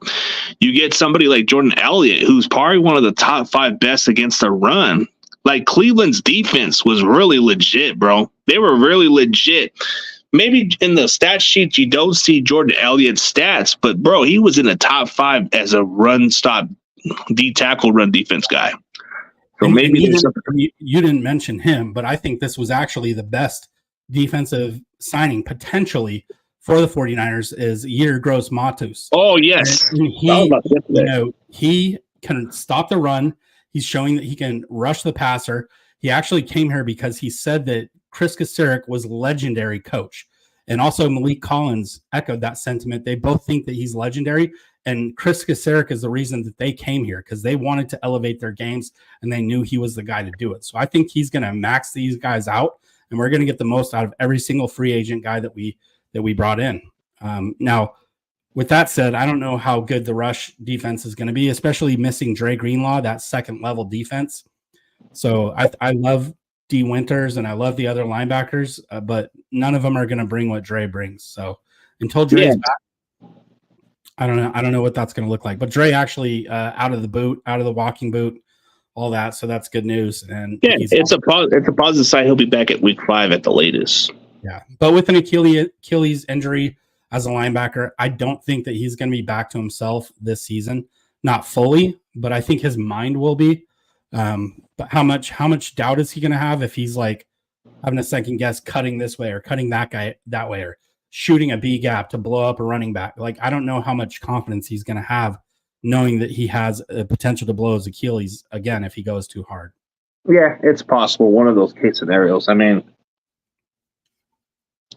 You get somebody like Jordan Elliott, who's probably one of the top 5 best against the run. Like, Cleveland's defense was really legit, bro. They were really legit. Maybe in the stat sheet you don't see Jordan Elliott's stats, but, bro, he was in the top 5 as a run-stop D-tackle run defense guy. So and maybe you didn't mention him, but I think this was actually the best defensive signing potentially for the 49ers is Yetur Gross-Matos. Oh, yes. And he can stop the run. He's showing that he can rush the passer. He actually came here because he said that Chris Kasarik was legendary coach. And also Malik Collins echoed that sentiment. They both think that he's legendary. And Chris Kasarik is the reason that they came here because they wanted to elevate their games and they knew he was the guy to do it. So I think he's going to max these guys out and we're going to get the most out of every single free agent guy that we brought in. Now, with that said, I don't know how good the rush defense is going to be, especially missing Dre Greenlaw, that second level defense. So I love D Winters and I love the other linebackers, but none of them are going to bring what Dre brings. So until Dre's back, I don't know what that's going to look like. But Dre actually out of the walking boot, all that. So that's good news. And it's a positive sign. He'll be back at week 5 at the latest. Yeah, but with an Achilles injury as a linebacker, I don't think that he's going to be back to himself this season. Not fully, but I think his mind will be. But how much doubt is he going to have if he's like having a second guess cutting this way or cutting that guy that way or shooting a B gap to blow up a running back. Like, I don't know how much confidence he's going to have knowing that he has a potential to blow his Achilles again if he goes too hard. Yeah, it's possible. One of those case scenarios. I mean,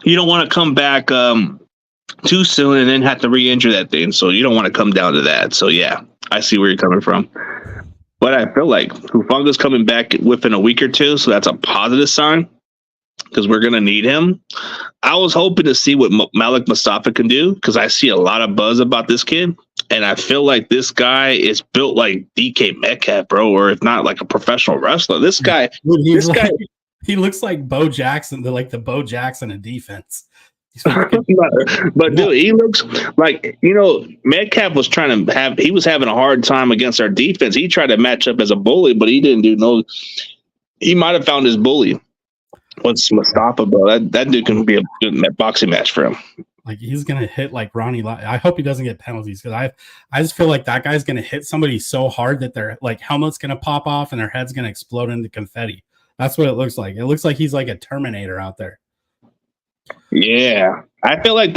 you don't want to come back too soon and then have to re-injure that thing. So you don't want to come down to that. So yeah, I see where you're coming from. But I feel like Hufanga's coming back within a week or two, so that's a positive sign because we're going to need him. I was hoping to see what Malik Mustafa can do because I see a lot of buzz about this kid, and I feel like this guy is built like DK Metcalf, bro, or if not like a professional wrestler. This guy, he looks like Bo Jackson, the Bo Jackson of defense. But dude, he looks like, Metcalf was he was having a hard time against our defense. He tried to match up as a bully, but he didn't he might have found his bully. What's Mustafa, bro? That dude can be a good boxing match for him. Like, he's gonna hit like Ronnie. I hope he doesn't get penalties because I just feel like that guy's gonna hit somebody so hard that their like helmet's gonna pop off and their head's gonna explode into confetti. That's what it looks like. It looks like he's like a Terminator out there. Yeah, I feel like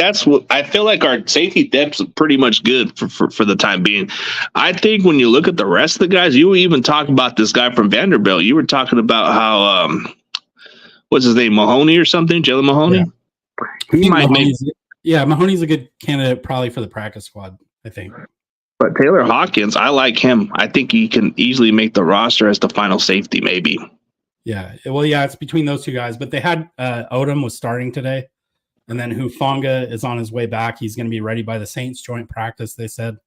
our safety depth's pretty much good for the time being. I think when you look at the rest of the guys, you were even talking about this guy from Vanderbilt. You were talking about how what's his name, Mahoney or something, Jalen Mahoney. Yeah. Mahoney's a good candidate probably for the practice squad, I think. But Taylor Hawkins, I like him. I think he can easily make the roster as the final safety, maybe. Yeah, well, yeah, it's between those two guys. But they had Odom was starting today, and then Hufanga is on his way back. He's going to be ready by the Saints joint practice, they said.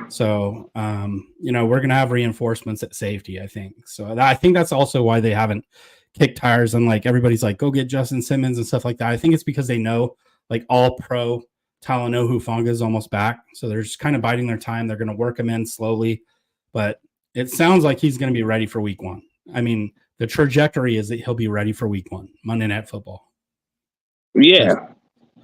So, we're going to have reinforcements at safety, I think. So I think that's also why they haven't kicked tires and like everybody's like, go get Justin Simmons and stuff like that. I think it's because they know like all pro Talanoa Hufanga is almost back. So they're just kind of biding their time. They're going to work him in slowly, but it sounds like he's going to be ready for week 1. I mean, the trajectory is that he'll be ready for week 1, Monday Night Football. Yeah,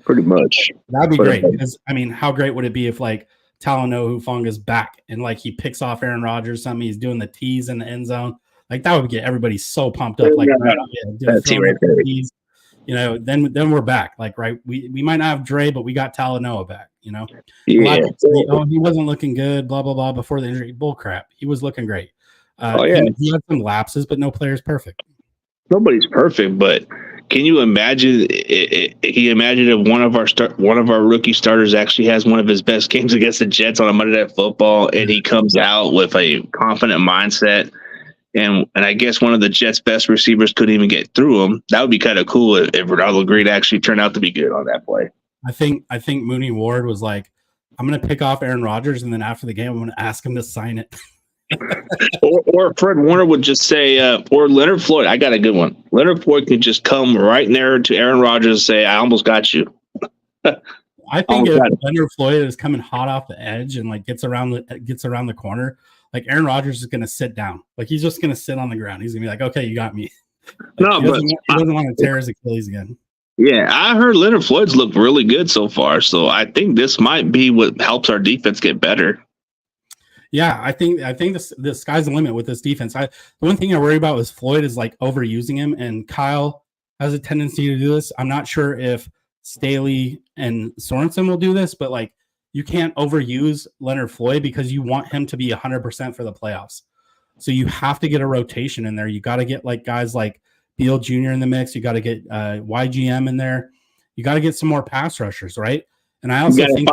pretty much. That'd be great. Because, I mean, how great would it be if like Talanoa Hufanga's back and like he picks off Aaron Rodgers, something he's doing the tees in the end zone. Like that would get everybody so pumped up. Like, that's right there. Then we're back. Like, right, we might not have Dre, but we got Talanoa back. Yeah. He wasn't looking good. Blah blah blah. Before the injury, bull crap. He was looking great. He had some lapses, but no player's perfect. Nobody's perfect, but can you imagine? Can you imagine if one of our rookie starters actually has one of his best games against the Jets on a Monday Night Football, and he comes out with a confident mindset? And I guess one of the Jets' best receivers couldn't even get through him. That would be kind of cool if Ronald Green actually turned out to be good on that play. I think Mooney Ward was like, I'm going to pick off Aaron Rodgers, and then after the game, I'm going to ask him to sign it. or Fred Warner would just say, or Leonard Floyd. I got a good one. Leonard Floyd could just come right there to Aaron Rodgers and say, I almost got you. I think if Leonard Floyd is coming hot off the edge and like gets around the corner, like Aaron Rodgers is going to sit down. Like he's just going to sit on the ground. He's going to be like, okay, you got me. Like, he doesn't want to tear his Achilles again. Yeah, I heard Leonard Floyd's looked really good so far. So I think this might be what helps our defense get better. Yeah, I think the sky's the limit with this defense. The one thing I worry about is Floyd is like overusing him, and Kyle has a tendency to do this. I'm not sure if Staley and Sorensen will do this, but like you can't overuse Leonard Floyd because you want him to be 100% for the playoffs. So you have to get a rotation in there. You got to get like guys like Beal Jr. in the mix. You got to get YGM in there. You got to get some more pass rushers, right? And I also think you got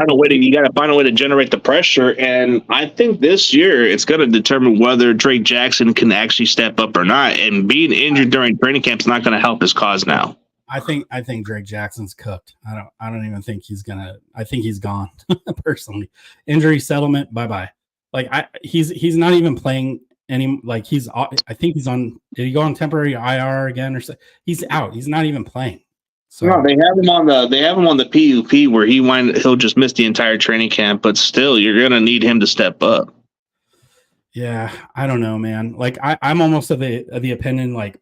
to find a way to generate the pressure. And I think this year it's going to determine whether Drake Jackson can actually step up or not. And being injured during training camp is not going to help his cause now. I think Drake Jackson's cooked. I don't even think he's gonna. I think he's gone personally. Injury settlement. Bye. Like he's not even playing any. Like I think he's on. Did he go on temporary IR again or so? He's out. He's not even playing. So no, they have him on the PUP where he'll just miss the entire training camp. But still, you're gonna need him to step up. Yeah, I don't know, man. Like I'm almost of the opinion like.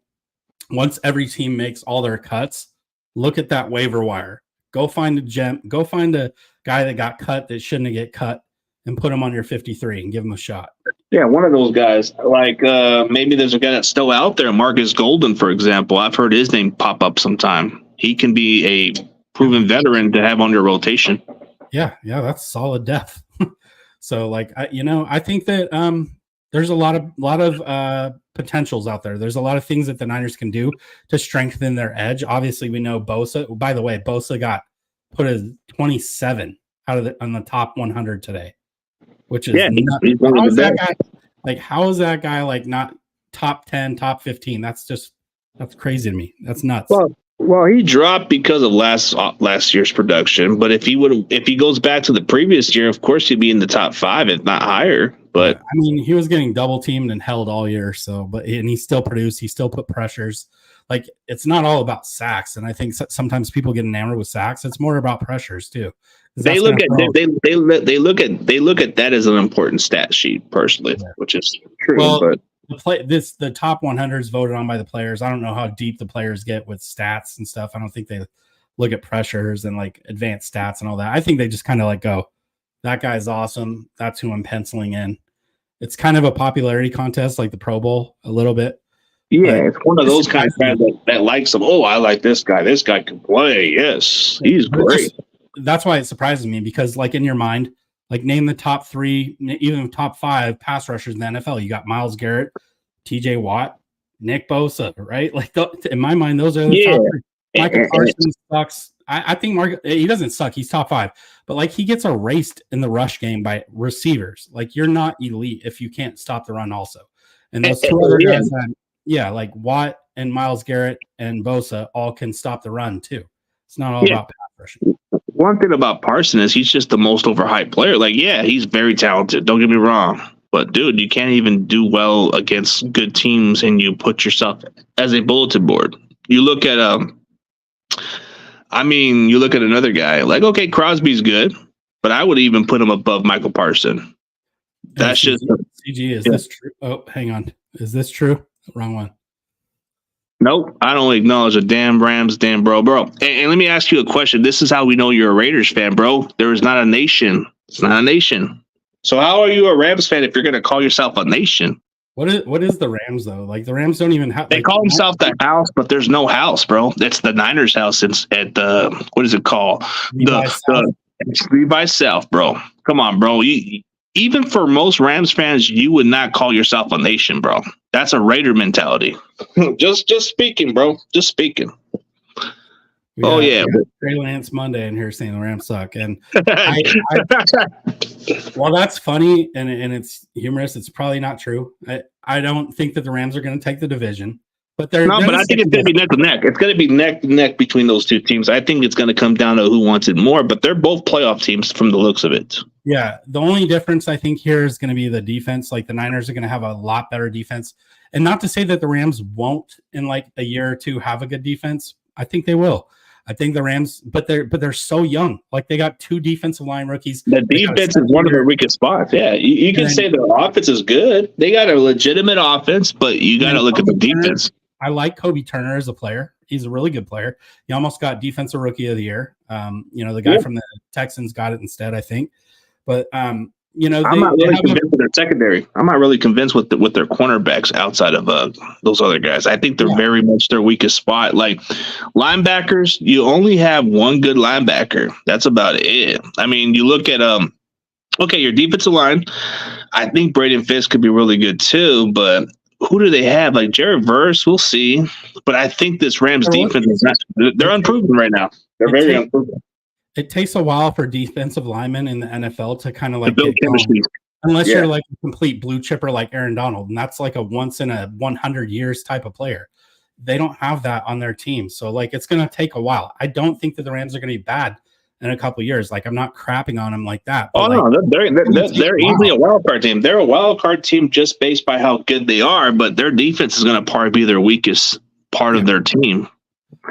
Once every team makes all their cuts, look at that waiver wire. Go find a guy that got cut that shouldn't get cut and put him on your 53 and give him a shot. Yeah, one of those guys. Like maybe there's a guy that's still out there, Marcus Golden, for example. I've heard his name pop up sometime. He can be a proven veteran to have on your rotation. Yeah, that's solid depth. So, like, I think that there's a lot of potentials out there. There's a lot of things that the Niners can do to strengthen their edge. Obviously, we know Bosa. By the way, Bosa got put as 27 on the top 100 today, which is how is that guy like not top 10, top 15? That's crazy to me. That's nuts. Well, he dropped because of last year's production. But if he goes back to the previous year, of course he'd be in the top 5, if not higher. But I mean, he was getting double teamed and held all year. And he still produced. He still put pressures. Like, it's not all about sacks. And I think sometimes people get enamored with sacks. It's more about pressures too. They look at that as an important stat sheet personally, which is true. Well, but the top 100s voted on by the players. I don't know how deep the players get with stats and stuff. I don't think they look at pressures and like advanced stats and all that. I think they just kind of like go, that guy's awesome. That's who I'm penciling in. It's kind of a popularity contest, like the Pro Bowl a little bit. Yeah, it's one of those kind of guys that likes them. Oh, I like this guy. This guy can play. Yes, he's great. That's why it surprises me, because like in your mind, like name the top 3, even top 5 pass rushers in the NFL. You got Myles Garrett, TJ Watt, Nick Bosa, right? Like in my mind, those are the top 3. Michael Parsons sucks. I think he doesn't suck. He's top 5, but like he gets erased in the rush game by receivers. Like, you're not elite if you can't stop the run also. And those 2 other guys like Watt and Myles Garrett and Bosa all can stop the run too. It's not all about pass rushing. One thing about Parsons is he's just the most overhyped player. Like, yeah, he's very talented. Don't get me wrong. But, dude, you can't even do well against good teams, and you put yourself as a bulletin board. You look at you look at another guy. Like, okay, Crosby's good, but I would even put him above Michael Parsons. That's just CG. Is this true? Oh, hang on. Is this true? Wrong one. Nope, I don't acknowledge a damn Rams, damn bro. And let me ask you a question. This is how we know you're a Raiders fan, bro. There is not a nation. It's not a nation. So how are you a Rams fan if you're going to call yourself a nation? What is the Rams though? Like, the Rams don't even have. They call themselves the house, but there's no house, bro. That's the Niners' house. It's at the what is it called? The Levi South, bro. Come on, bro. Even for most Rams fans, you would not call yourself a nation, bro. That's a Raider mentality. just speaking, bro. Just speaking. Yeah. Trey Lance Monday in here saying the Rams suck. And well, that's funny and it's humorous. It's probably not true. I don't think that the Rams are going to take the division. But I think it's going to be neck to neck. It's going to be neck to neck between those 2 teams. I think it's going to come down to who wants it more, but they're both playoff teams from the looks of it. Yeah. The only difference I think here is going to be the defense. Like, the Niners are going to have a lot better defense. And not to say that the Rams won't in like a year or 2 have a good defense. I think they will. I think the Rams, but they're so young. Like, they got 2 defensive line rookies. The defense is one of their weakest spots. Yeah, you can say their offense is good. They got a legitimate offense, but you got to look at the defense. I like Kobe Turner as a player. He's a really good player. He almost got Defensive Rookie of the Year. The guy from the Texans got it instead, I think. But I'm not really convinced with their secondary. I'm not really convinced with their cornerbacks outside of those other guys. I think they're very much their weakest spot. Like, linebackers, you only have one good linebacker. That's about it. I mean, you look at your defensive line. I think Braden Fisk could be really good too, but who do they have? Like Jared Verse, we'll see. But I think this Rams defense is they're unproven right now. They're very unproven. It takes a while for defensive linemen in the NFL to kind of like build chemistry. Unless you're like a complete blue chipper like Aaron Donald, and that's like a once in a 100 years type of player. They don't have that on their team. So like, it's going to take a while. I don't think that the Rams are going to be bad in a couple of years. Like, I'm not crapping on them like that. Oh, no, they're easily a wild card team. They're a wild card team just based by how good they are, but their defense is going to probably be their weakest part of their team.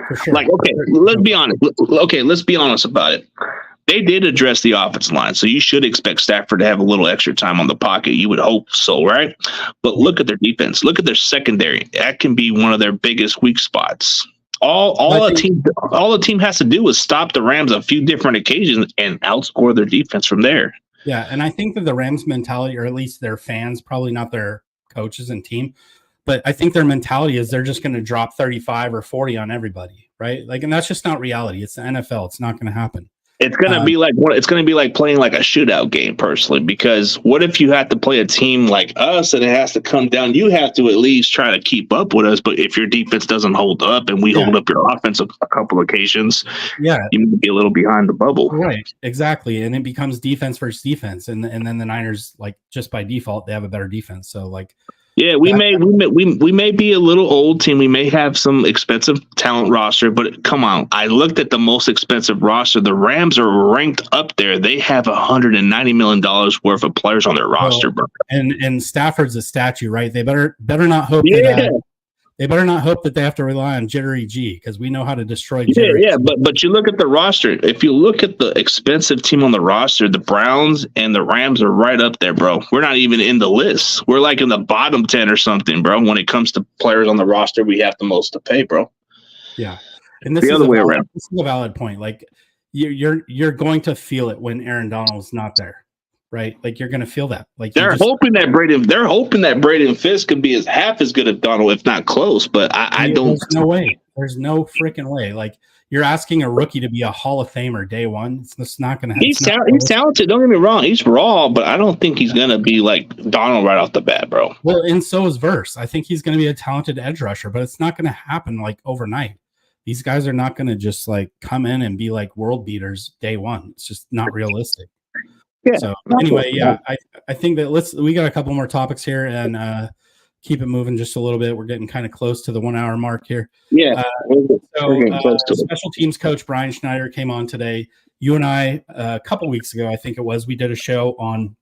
For sure. Like, okay, let's be honest. Let's be honest about it. They did address the offensive line, so you should expect Stafford to have a little extra time on the pocket. You would hope so, right? But look at their defense. Look at their secondary. That can be one of their biggest weak spots. All the team has to do is stop the Rams on a few different occasions and outscore their defense from there. Yeah, and I think that the Rams mentality, or at least their fans, probably not their coaches and team, but I think their mentality is they're just going to drop 35 or 40 on everybody, right? Like, and that's just not reality. It's the NFL. It's not going to happen. It's gonna be like what it's gonna be like playing like a shootout game, personally. Because what if you have to play a team like us and it has to come down? You have to at least try to keep up with us. But if your defense doesn't hold up and we hold up your offense a couple occasions, you may be a little behind the bubble. Right, exactly, and it becomes defense versus defense, and then the Niners, like, just by default, they have a better defense. So, like, yeah, we may be a little old team. We may have some expensive talent roster, but come on. I looked at the most expensive roster. The Rams are ranked up there. They have $190 million worth of players on their roster, bro. And Stafford's a statue, right? They better not hope they better not hope that they have to rely on Jittery G, because we know how to destroy Jittery G. But you look at the roster. If you look at the expensive team on the roster, the Browns and the Rams are right up there, bro. We're not even in the list. We're like in the bottom 10 or something, bro. When it comes to players on the roster, we have the most to pay, bro. Yeah, and this is the other way around. This is a valid point. Like, you're going to feel it when Aaron Donald's not there. Right, like you're gonna feel that. Like they're hoping that Braden Fisk could be half as good as Donald, if not close. But I don't. There's no way. There's no freaking way. Like, you're asking a rookie to be a Hall of Famer day one. It's just not gonna happen. He's talented. Don't get me wrong. He's raw, but I don't think he's gonna be like Donald right off the bat, bro. Well, and so is Verse. I think he's gonna be a talented edge rusher, but it's not gonna happen like overnight. These guys are not gonna just like come in and be like world beaters day one. It's just not realistic. Yeah. So anyway, I think that we got a couple more topics here and keep it moving just a little bit. We're getting kind of close to the 1 hour mark here. Yeah. Special teams coach Brian Schneider came on today. You and I, a couple weeks ago, I think it was, we did a show on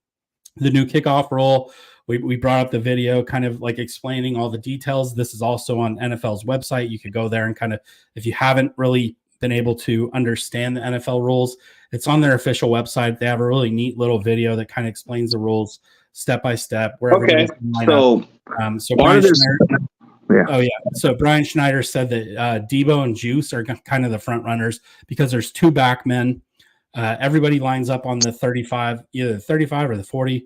the new kickoff rule. We brought up the video kind of like explaining all the details. This is also on NFL's website. You could go there and kind of, if you haven't really been able to understand the NFL rules, it's on their official website. They have a really neat little video that kind of explains the rules step by step. Okay. So Brian Schneider, So Brian Schneider said that Debo and Juice are kind of the front runners because there's two back men. Everybody lines up on the 35, either the 35 or the 40,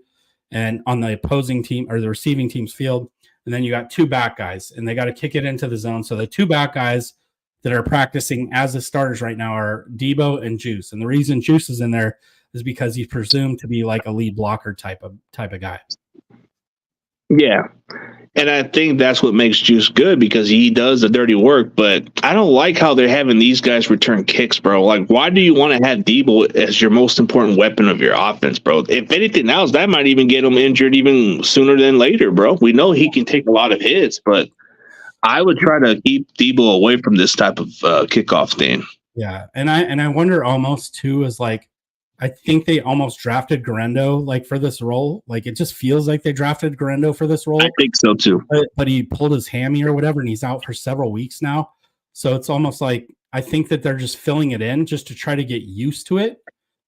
and on the opposing team or the receiving team's field. And then you got two back guys, and they got to kick it into the zone. So the two back guys that are practicing as the starters right now are Debo and Juice. And the reason Juice is in there is because he's presumed to be like a lead blocker type of guy. Yeah. And I think that's what makes Juice good, because he does the dirty work. But I don't like how they're having these guys return kicks, bro. Like, why do you want to have Debo as your most important weapon of your offense, bro? If anything else, that might even get him injured even sooner than later, bro. We know he can take a lot of hits, but I would try to keep Debo away from this type of kickoff thing. Yeah, and I wonder almost too is like, I think they almost drafted Garendo like for this role. Like, it just feels like they drafted Garendo for this role. I think so too. But he pulled his hammy or whatever, and he's out for several weeks now. So it's almost like I think that they're just filling it in just to try to get used to it,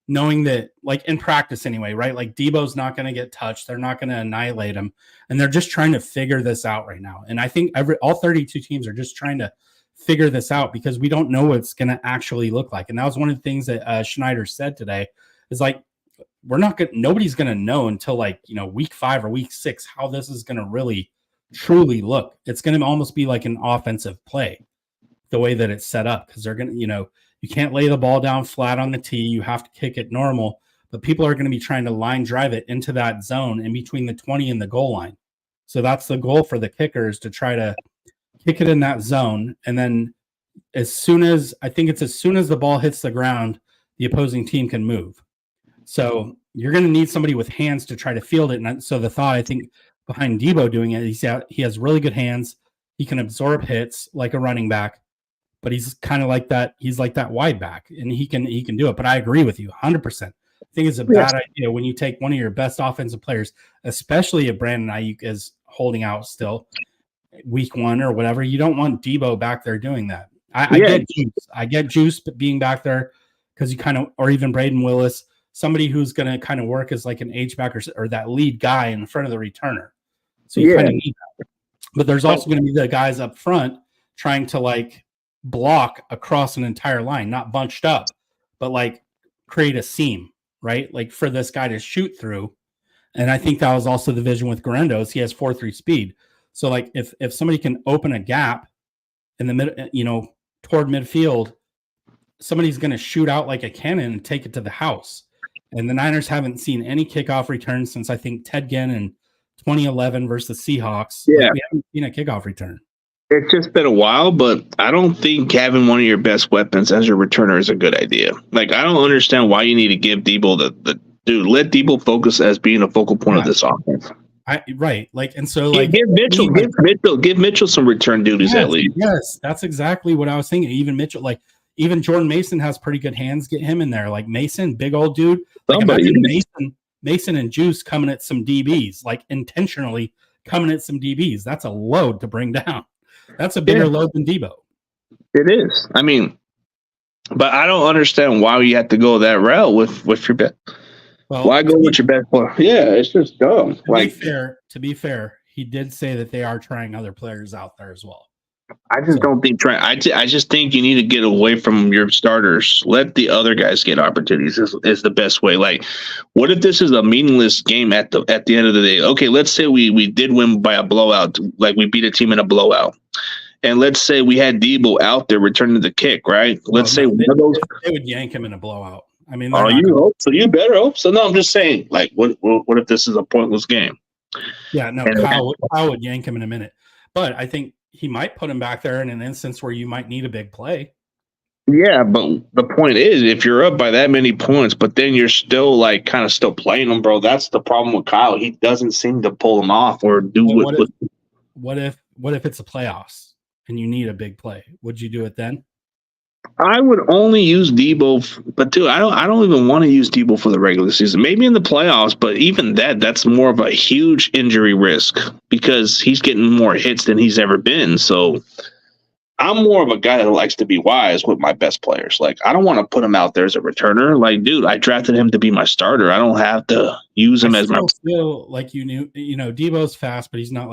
knowing that, like, in practice anyway, right? Like, Debo's not going to get touched. They're not going to annihilate him. And they're just trying to figure this out right now. And I think all 32 teams are just trying to figure this out because we don't know what it's going to actually look like. And that was one of the things that Schneider said today is like, nobody's going to know until week 5 or week 6, how this is going to really truly look. It's going to almost be like an offensive play, the way that it's set up. Cause they're going to, you can't lay the ball down flat on the tee. You have to kick it normal, but people are going to be trying to line drive it into that zone in between the 20 and the goal line. So that's the goal for the kickers, to try to kick it in that zone. And then as soon as the ball hits the ground, the opposing team can move. So you're going to need somebody with hands to try to field it. And so the thought, I think, behind Debo doing it, he has really good hands. He can absorb hits like a running back, but he's kind of like that. He's like that wide back, and he can do it. But I agree with you 100%. I think it's a bad idea when you take one of your best offensive players, especially if Brandon Ayuk is holding out still week 1 or whatever. You don't want Debo back there doing that. I get Juice being back there because you kind of, or even Braden Willis, somebody who's going to kind of work as like an H-back or that lead guy in front of the returner. So you kind of need that. But there's also going to be the guys up front trying to like block across an entire line, not bunched up, but like create a seam, right? Like for this guy to shoot through. And I think that was also the vision with Guarendos. He has 4.3 speed. So like if somebody can open a gap in the mid, toward midfield, somebody's going to shoot out like a cannon and take it to the house. And the Niners haven't seen any kickoff returns since I think Ted Ginn in 2011 versus the Seahawks. Yeah. Like, we haven't seen a kickoff return. It's just been a while, but I don't think having one of your best weapons as your returner is a good idea. Like, I don't understand why you need to give Debo the dude. Let Debo focus as being a focal point of this offense. Right. Like, and so like give Mitchell some return duties at least. Yes, that's exactly what I was thinking. Even Mitchell, like even Jordan Mason has pretty good hands. Get him in there. Like Mason, big old dude. Like imagine Mason and Juice coming at some DBs, like intentionally coming at some DBs. That's a load to bring down. That's a bigger load than Debo. It is. I mean, but I don't understand why you have to go that route with your best. Well, why go with your best player? Yeah, it's just dumb. To be fair, he did say that they are trying other players out there as well. I just don't think I just think you need to get away from your starters. Let the other guys get opportunities is the best way. Like, what if this is a meaningless game at the end of the day? Okay, let's say we did win by a blowout, like we beat a team in a blowout. And let's say we had Debo out there returning the kick, right? Let's say they would yank him in a blowout. I mean, you hope so. You better hope so. No, I'm just saying, like, what if this is a pointless game? Yeah, no, Kyle would yank him in a minute. But I think he might put him back there in an instance where you might need a big play. Yeah, but the point is, if you're up by that many points, but then you're still like kind of still playing them, bro, that's the problem with Kyle. He doesn't seem to pull them off or do what if it's a playoffs and you need a big play? Would you do it then? I would only use Debo, but dude, I don't even want to use Debo for the regular season. Maybe in the playoffs, but even that's more of a huge injury risk because he's getting more hits than he's ever been. So I'm more of a guy that likes to be wise with my best players. Like, I don't want to put him out there as a returner. Like, dude, I drafted him to be my starter. I don't have to use him as my. I feel like Debo's fast, but he's not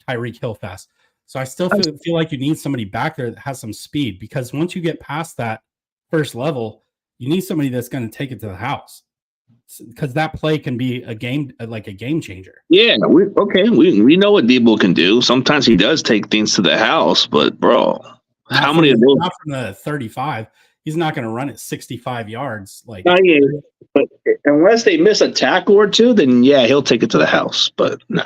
Tyreek Hill fast. So I still feel like you need somebody back there that has some speed because once you get past that first level, you need somebody that's going to take it to the house because that play can be a game changer. Yeah, we know what Debo can do. Sometimes he does take things to the house, but bro, how many of those? Not from the 35. He's not going to run it 65 yards. Like, but unless they miss a tackle or two, then yeah, he'll take it to the house. But no.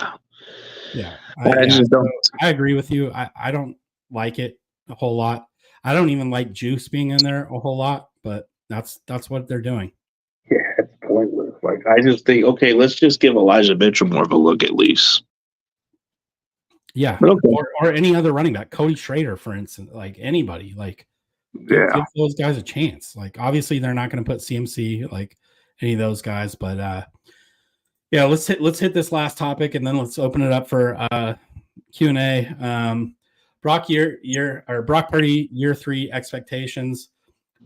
Yeah. I agree with you. I don't like it a whole lot. I don't even like Juice being in there a whole lot, but that's what they're doing. Yeah, it's pointless. Like, I just think, okay, let's just give Elijah Mitchell more of a look at least. Yeah, okay. or any other running back, Cody Schrader, for instance, like anybody, like give those guys a chance. Like, obviously, they're not going to put CMC like any of those guys, but yeah, let's hit this last topic and then let's open it up for Q&A. Brock Purdy year 3 expectations.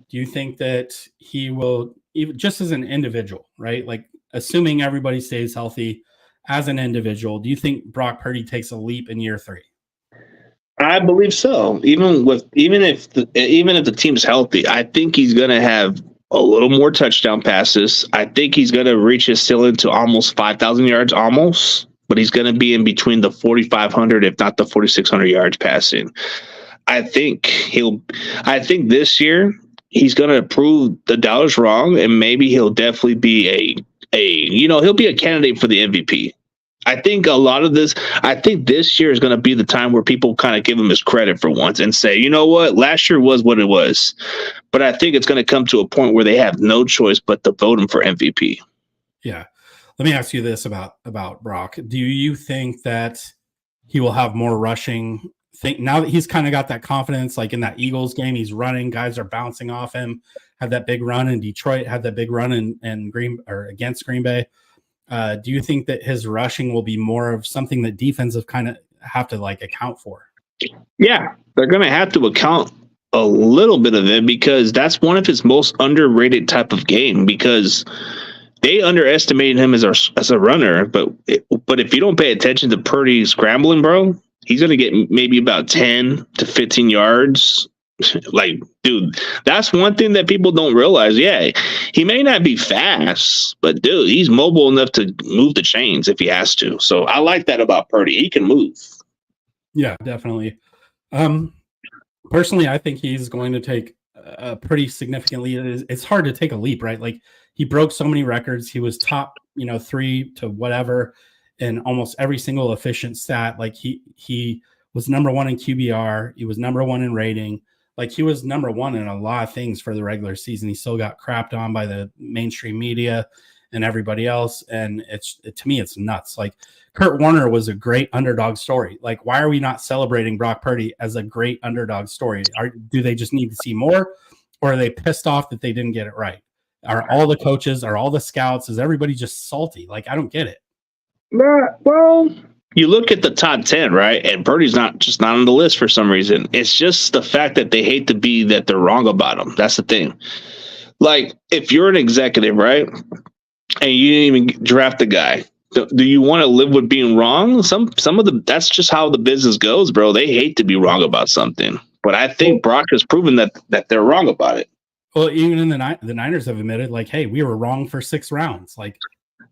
Do you think that he will, even just as an individual, right? Like assuming everybody stays healthy as an individual, do you think Brock Purdy takes a leap in year 3? I believe so. Even if the team's healthy, I think he's going to have a little more touchdown passes. I think he's going to reach his ceiling to almost 5,000 yards, but he's going to be in between the 4,500, if not the 4,600 yards passing. I think this year he's going to prove the doubters wrong, and maybe he'll definitely be he'll be a candidate for the MVP. I think this year is going to be the time where people kind of give him his credit for once and say, you know what, last year was what it was. But I think it's going to come to a point where they have no choice but to vote him for MVP. Yeah. Let me ask you this about Brock. Do you think that he will have more rushing? Now that he's kind of got that confidence, like in that Eagles game, he's running, guys are bouncing off him, had that big run in Detroit, had that big run in against Green Bay. Do you think that his rushing will be more of something that defensive kind of have to like account for? Yeah, they're going to have to account a little bit of it because that's one of his most underrated type of game because they underestimated him as a runner. But if you don't pay attention to Purdy scrambling, bro, he's going to get maybe about 10 to 15 yards Like, dude, that's one thing that people don't realize. Yeah, he may not be fast, but dude, he's mobile enough to move the chains if he has to. So I like that about Purdy. He can move. Yeah, definitely. Personally, I think he's going to take a pretty significantly. It's hard to take a leap, right? Like he broke so many records. He was top, 3 to whatever in almost every single efficient stat. Like he was number one in QBR. He was number one in rating. Like he was number one in a lot of things for the regular season. He still got crapped on by the mainstream media and everybody else. And to me, it's nuts. Like Kurt Warner was a great underdog story. Like, why are we not celebrating Brock Purdy as a great underdog story? Do they just need to see more, or are they pissed off that they didn't get it right? Are all the coaches, are all the scouts, is everybody just salty? Like, I don't get it. Well, you look at the top 10, right? And Purdy's not on the list for some reason. It's just the fact that they hate to be that they're wrong about him. That's the thing. Like, if you're an executive, right, and you didn't even draft the guy, do you want to live with being wrong? Some of that's just how the business goes, bro. They hate to be wrong about something. But I think Brock has proven that they're wrong about it. Well, even in the Niners have admitted, like, hey, we were wrong for 6 rounds. Like,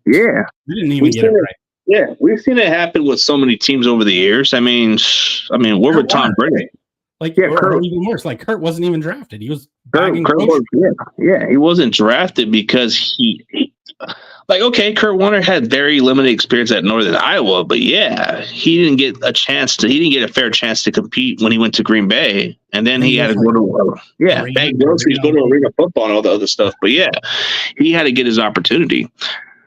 yeah, we didn't even get it right. Yeah, we've seen it happen with so many teams over the years. I mean, what would Tom Brady? Like, yeah, or even worse, like Kurt wasn't even drafted. He was he wasn't drafted because he like, okay, Kurt Warner had very limited experience at Northern Iowa, but yeah, he didn't get a fair chance to compete when he went to Green Bay, and then he had to go to go to Arena Football and all the other stuff. But yeah, he had to get his opportunity.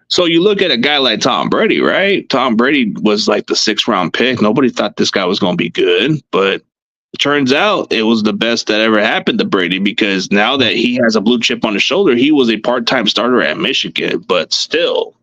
So you look at a guy like Tom Brady, right? Tom Brady was like the 6th round pick. Nobody thought this guy was going to be good, but it turns out it was the best that ever happened to Brady, because now that he has a blue chip on his shoulder, he was a part-time starter at Michigan. But still,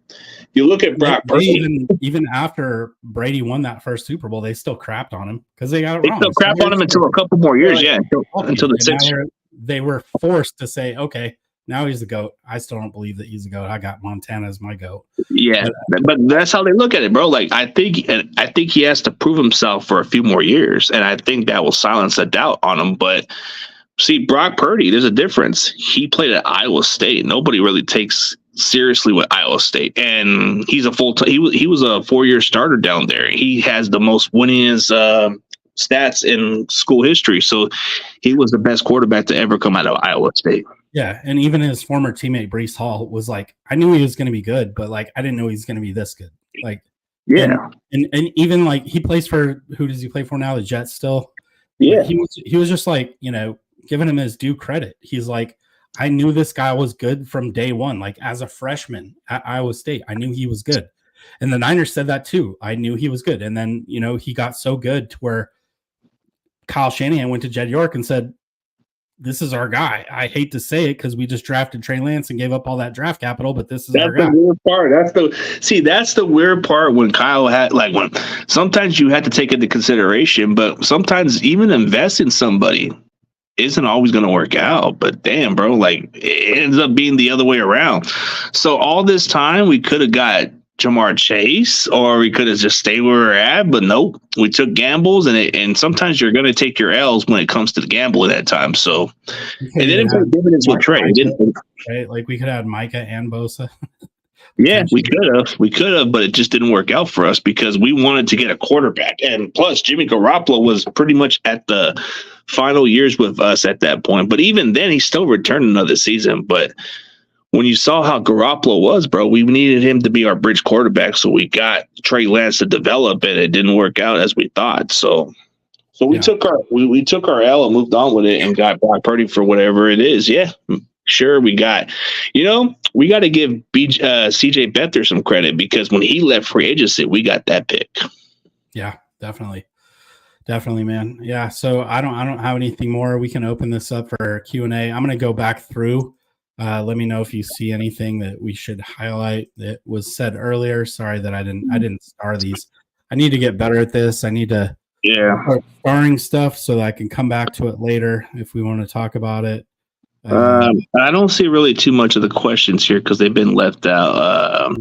you look at Brock Purdy. Even after Brady won that first Super Bowl, they still crapped on him because they got it wrong. They still crapped on him until a couple more years, until the 6th. They were forced to say, okay, now he's the GOAT. I still don't believe that he's the GOAT. I got Montana as my GOAT. Yeah, but that's how they look at it, bro. Like, I think he has to prove himself for a few more years, and I think that will silence a doubt on him. But see, Brock Purdy, there's a difference. He played at Iowa State. Nobody really takes seriously with Iowa State, and he's a full-time. He was a 4-year starter down there. He has the most winningest stats in school history. So he was the best quarterback to ever come out of Iowa State. Yeah, and even his former teammate Breece Hall was like, I knew he was going to be good, but like I didn't know he was going to be this good. Like, yeah, and even like he plays for, who does he play for now? The Jets still. Yeah, he was just like, giving him his due credit. He's like, I knew this guy was good from day one. Like, as a freshman at Iowa State, I knew he was good, and the Niners said that too. I knew he was good, and then he got so good to where Kyle Shanahan went to Jed York and said, this is our guy. I hate to say it because we just drafted Trey Lance and gave up all that draft capital, but that's our guy. The weird part. That's the weird part when Kyle had, like, when sometimes you have to take into consideration, but sometimes even invest in somebody isn't always going to work out. But damn, bro, like, it ends up being the other way around. So all this time we could have got Jamar Chase, or we could have just stayed where we're at, but nope, we took gambles, and sometimes you're going to take your L's when it comes to the gamble at that time. So it didn't pay dividends with Trey. Right? Like, we could have Micah and Bosa. Yeah, we could have, but it just didn't work out for us because we wanted to get a quarterback, and plus Jimmy Garoppolo was pretty much at the final years with us at that point. But even then, he still returned another season. But when you saw how Garoppolo was, bro, we needed him to be our bridge quarterback. So we got Trey Lance to develop, and it didn't work out as we thought. So we took our L and moved on with it and got Brock Purdy for whatever it is. Yeah, sure. We got to give CJ Beathard some credit because when he left free agency, we got that pick. Yeah, definitely, man. Yeah. So I don't have anything more. We can open this up for Q&A. I'm going to go back through. Let me know if you see anything that we should highlight that was said earlier. Sorry that I didn't star these. I need to get better at this. I need to start starring stuff so that I can come back to it later if we want to talk about it. I don't see really too much of the questions here because they've been left out.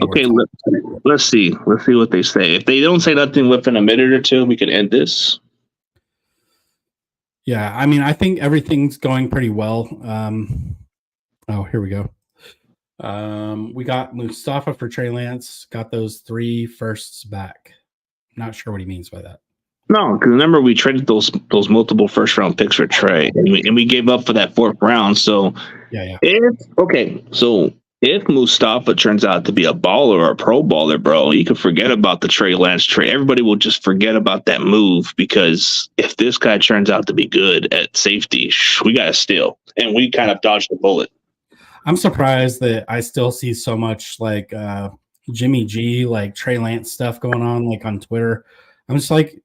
Okay, let's see. Let's see what they say. If they don't say nothing within a minute or two, we can end this. Yeah, I mean, I think everything's going pretty well. Oh, here we go. We got Mustafa for Trey Lance. Got those 3 firsts back. Not sure what he means by that. No, because remember we traded those multiple first round picks for Trey, and we gave up for that 4th round. So Yeah. if Mustafa turns out to be a baller or a pro baller, bro, you can forget about the Trey Lance trade. Everybody will just forget about that move because if this guy turns out to be good at safety, we got to steal, and we kind of dodged the bullet. I'm surprised that I still see so much like Jimmy G, like Trey Lance stuff going on, like on Twitter. I'm just like,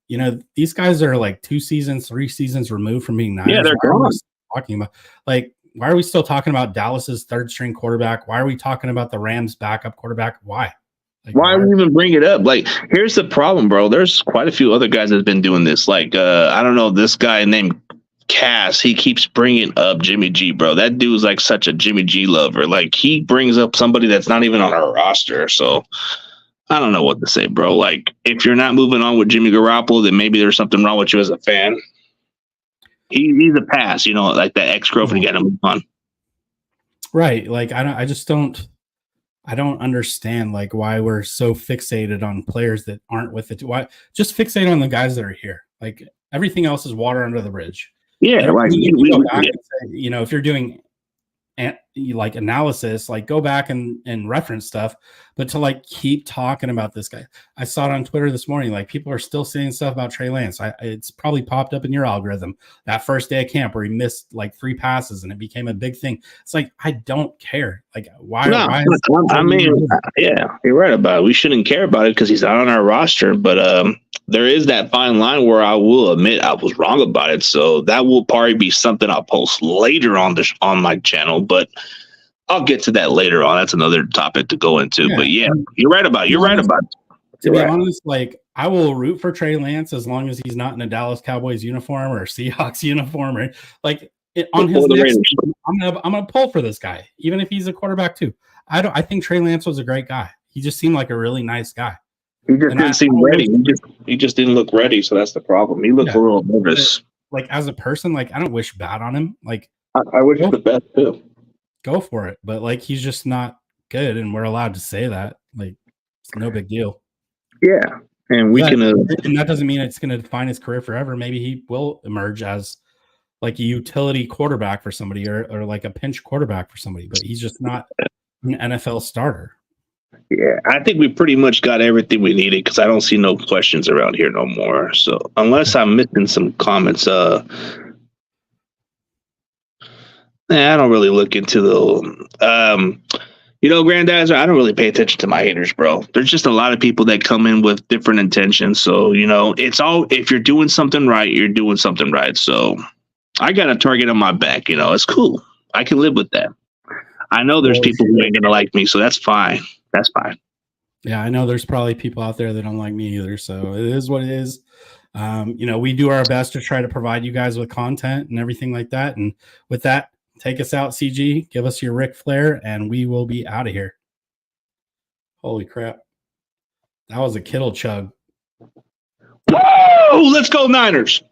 these guys are like 2 seasons, 3 seasons removed from being Niners. Yeah, they're gone. Talking about why are we still talking about Dallas's 3rd string quarterback? Why are we talking about the Rams backup quarterback? Why? Why would we even bring it up? Like, here's the problem, bro. There's quite a few other guys that have been doing this. Like, I don't know, this guy named Cass, he keeps bringing up Jimmy G, bro. That dude's like such a Jimmy G lover. Like, he brings up somebody that's not even on our roster. So I don't know what to say, bro. Like, if you're not moving on with Jimmy Garoppolo, then maybe there's something wrong with you as a fan. He's a pass, like that ex-girlfriend, you got to move on. Right. Like, I don't understand like why we're so fixated on players that aren't with it. Why just fixate on the guys that are here? Like, everything else is water under the bridge. Yeah, right. If you're doing like analysis, like go back and reference stuff, but to like keep talking about this guy. I saw it on Twitter this morning. Like, people are still saying stuff about Trey Lance. It's probably popped up in your algorithm that first day of camp where he missed like 3 passes and it became a big thing. It's like, I don't care. Like, why? Yeah, you're right about it. We shouldn't care about it because he's not on our roster. But there is that fine line where I will admit I was wrong about it. So that will probably be something I'll post later on my channel. But I'll get to that later on. That's another topic to go into. Yeah. But yeah, you're right about it. To be honest, like, I will root for Trey Lance as long as he's not in a Dallas Cowboys uniform or a Seahawks uniform, or like on his next team, I'm gonna pull for this guy, even if he's a quarterback too. I think Trey Lance was a great guy. He just seemed like a really nice guy. He just didn't seem ready. He just didn't look ready, so that's the problem. He looked a little nervous. Like, as a person, like, I don't wish bad on him. Like, I wish the best too. Go for it, but like, he's just not good, and we're allowed to say that. Like, it's no big deal. Yeah, and and that doesn't mean it's going to define his career forever. Maybe he will emerge as like a utility quarterback for somebody, or like a pinch quarterback for somebody, but he's just not an NFL starter. Yeah, I think we pretty much got everything we needed because I don't see no questions around here no more. So unless I'm missing some comments, I don't really look into the Grandizer, I don't really pay attention to my haters, bro. There's just a lot of people that come in with different intentions. So, it's all, if you're doing something right, you're doing something right. So I got a target on my back, it's cool. I can live with that. I know there's people who ain't going to like me, so that's fine. That's fine. Yeah, I know there's probably people out there that don't like me either. So it is what it is. We do our best to try to provide you guys with content and everything like that. And with that, take us out, CG. Give us your Ric Flair, and we will be out of here. Holy crap. That was a Kittle chug. Whoa! Let's go Niners.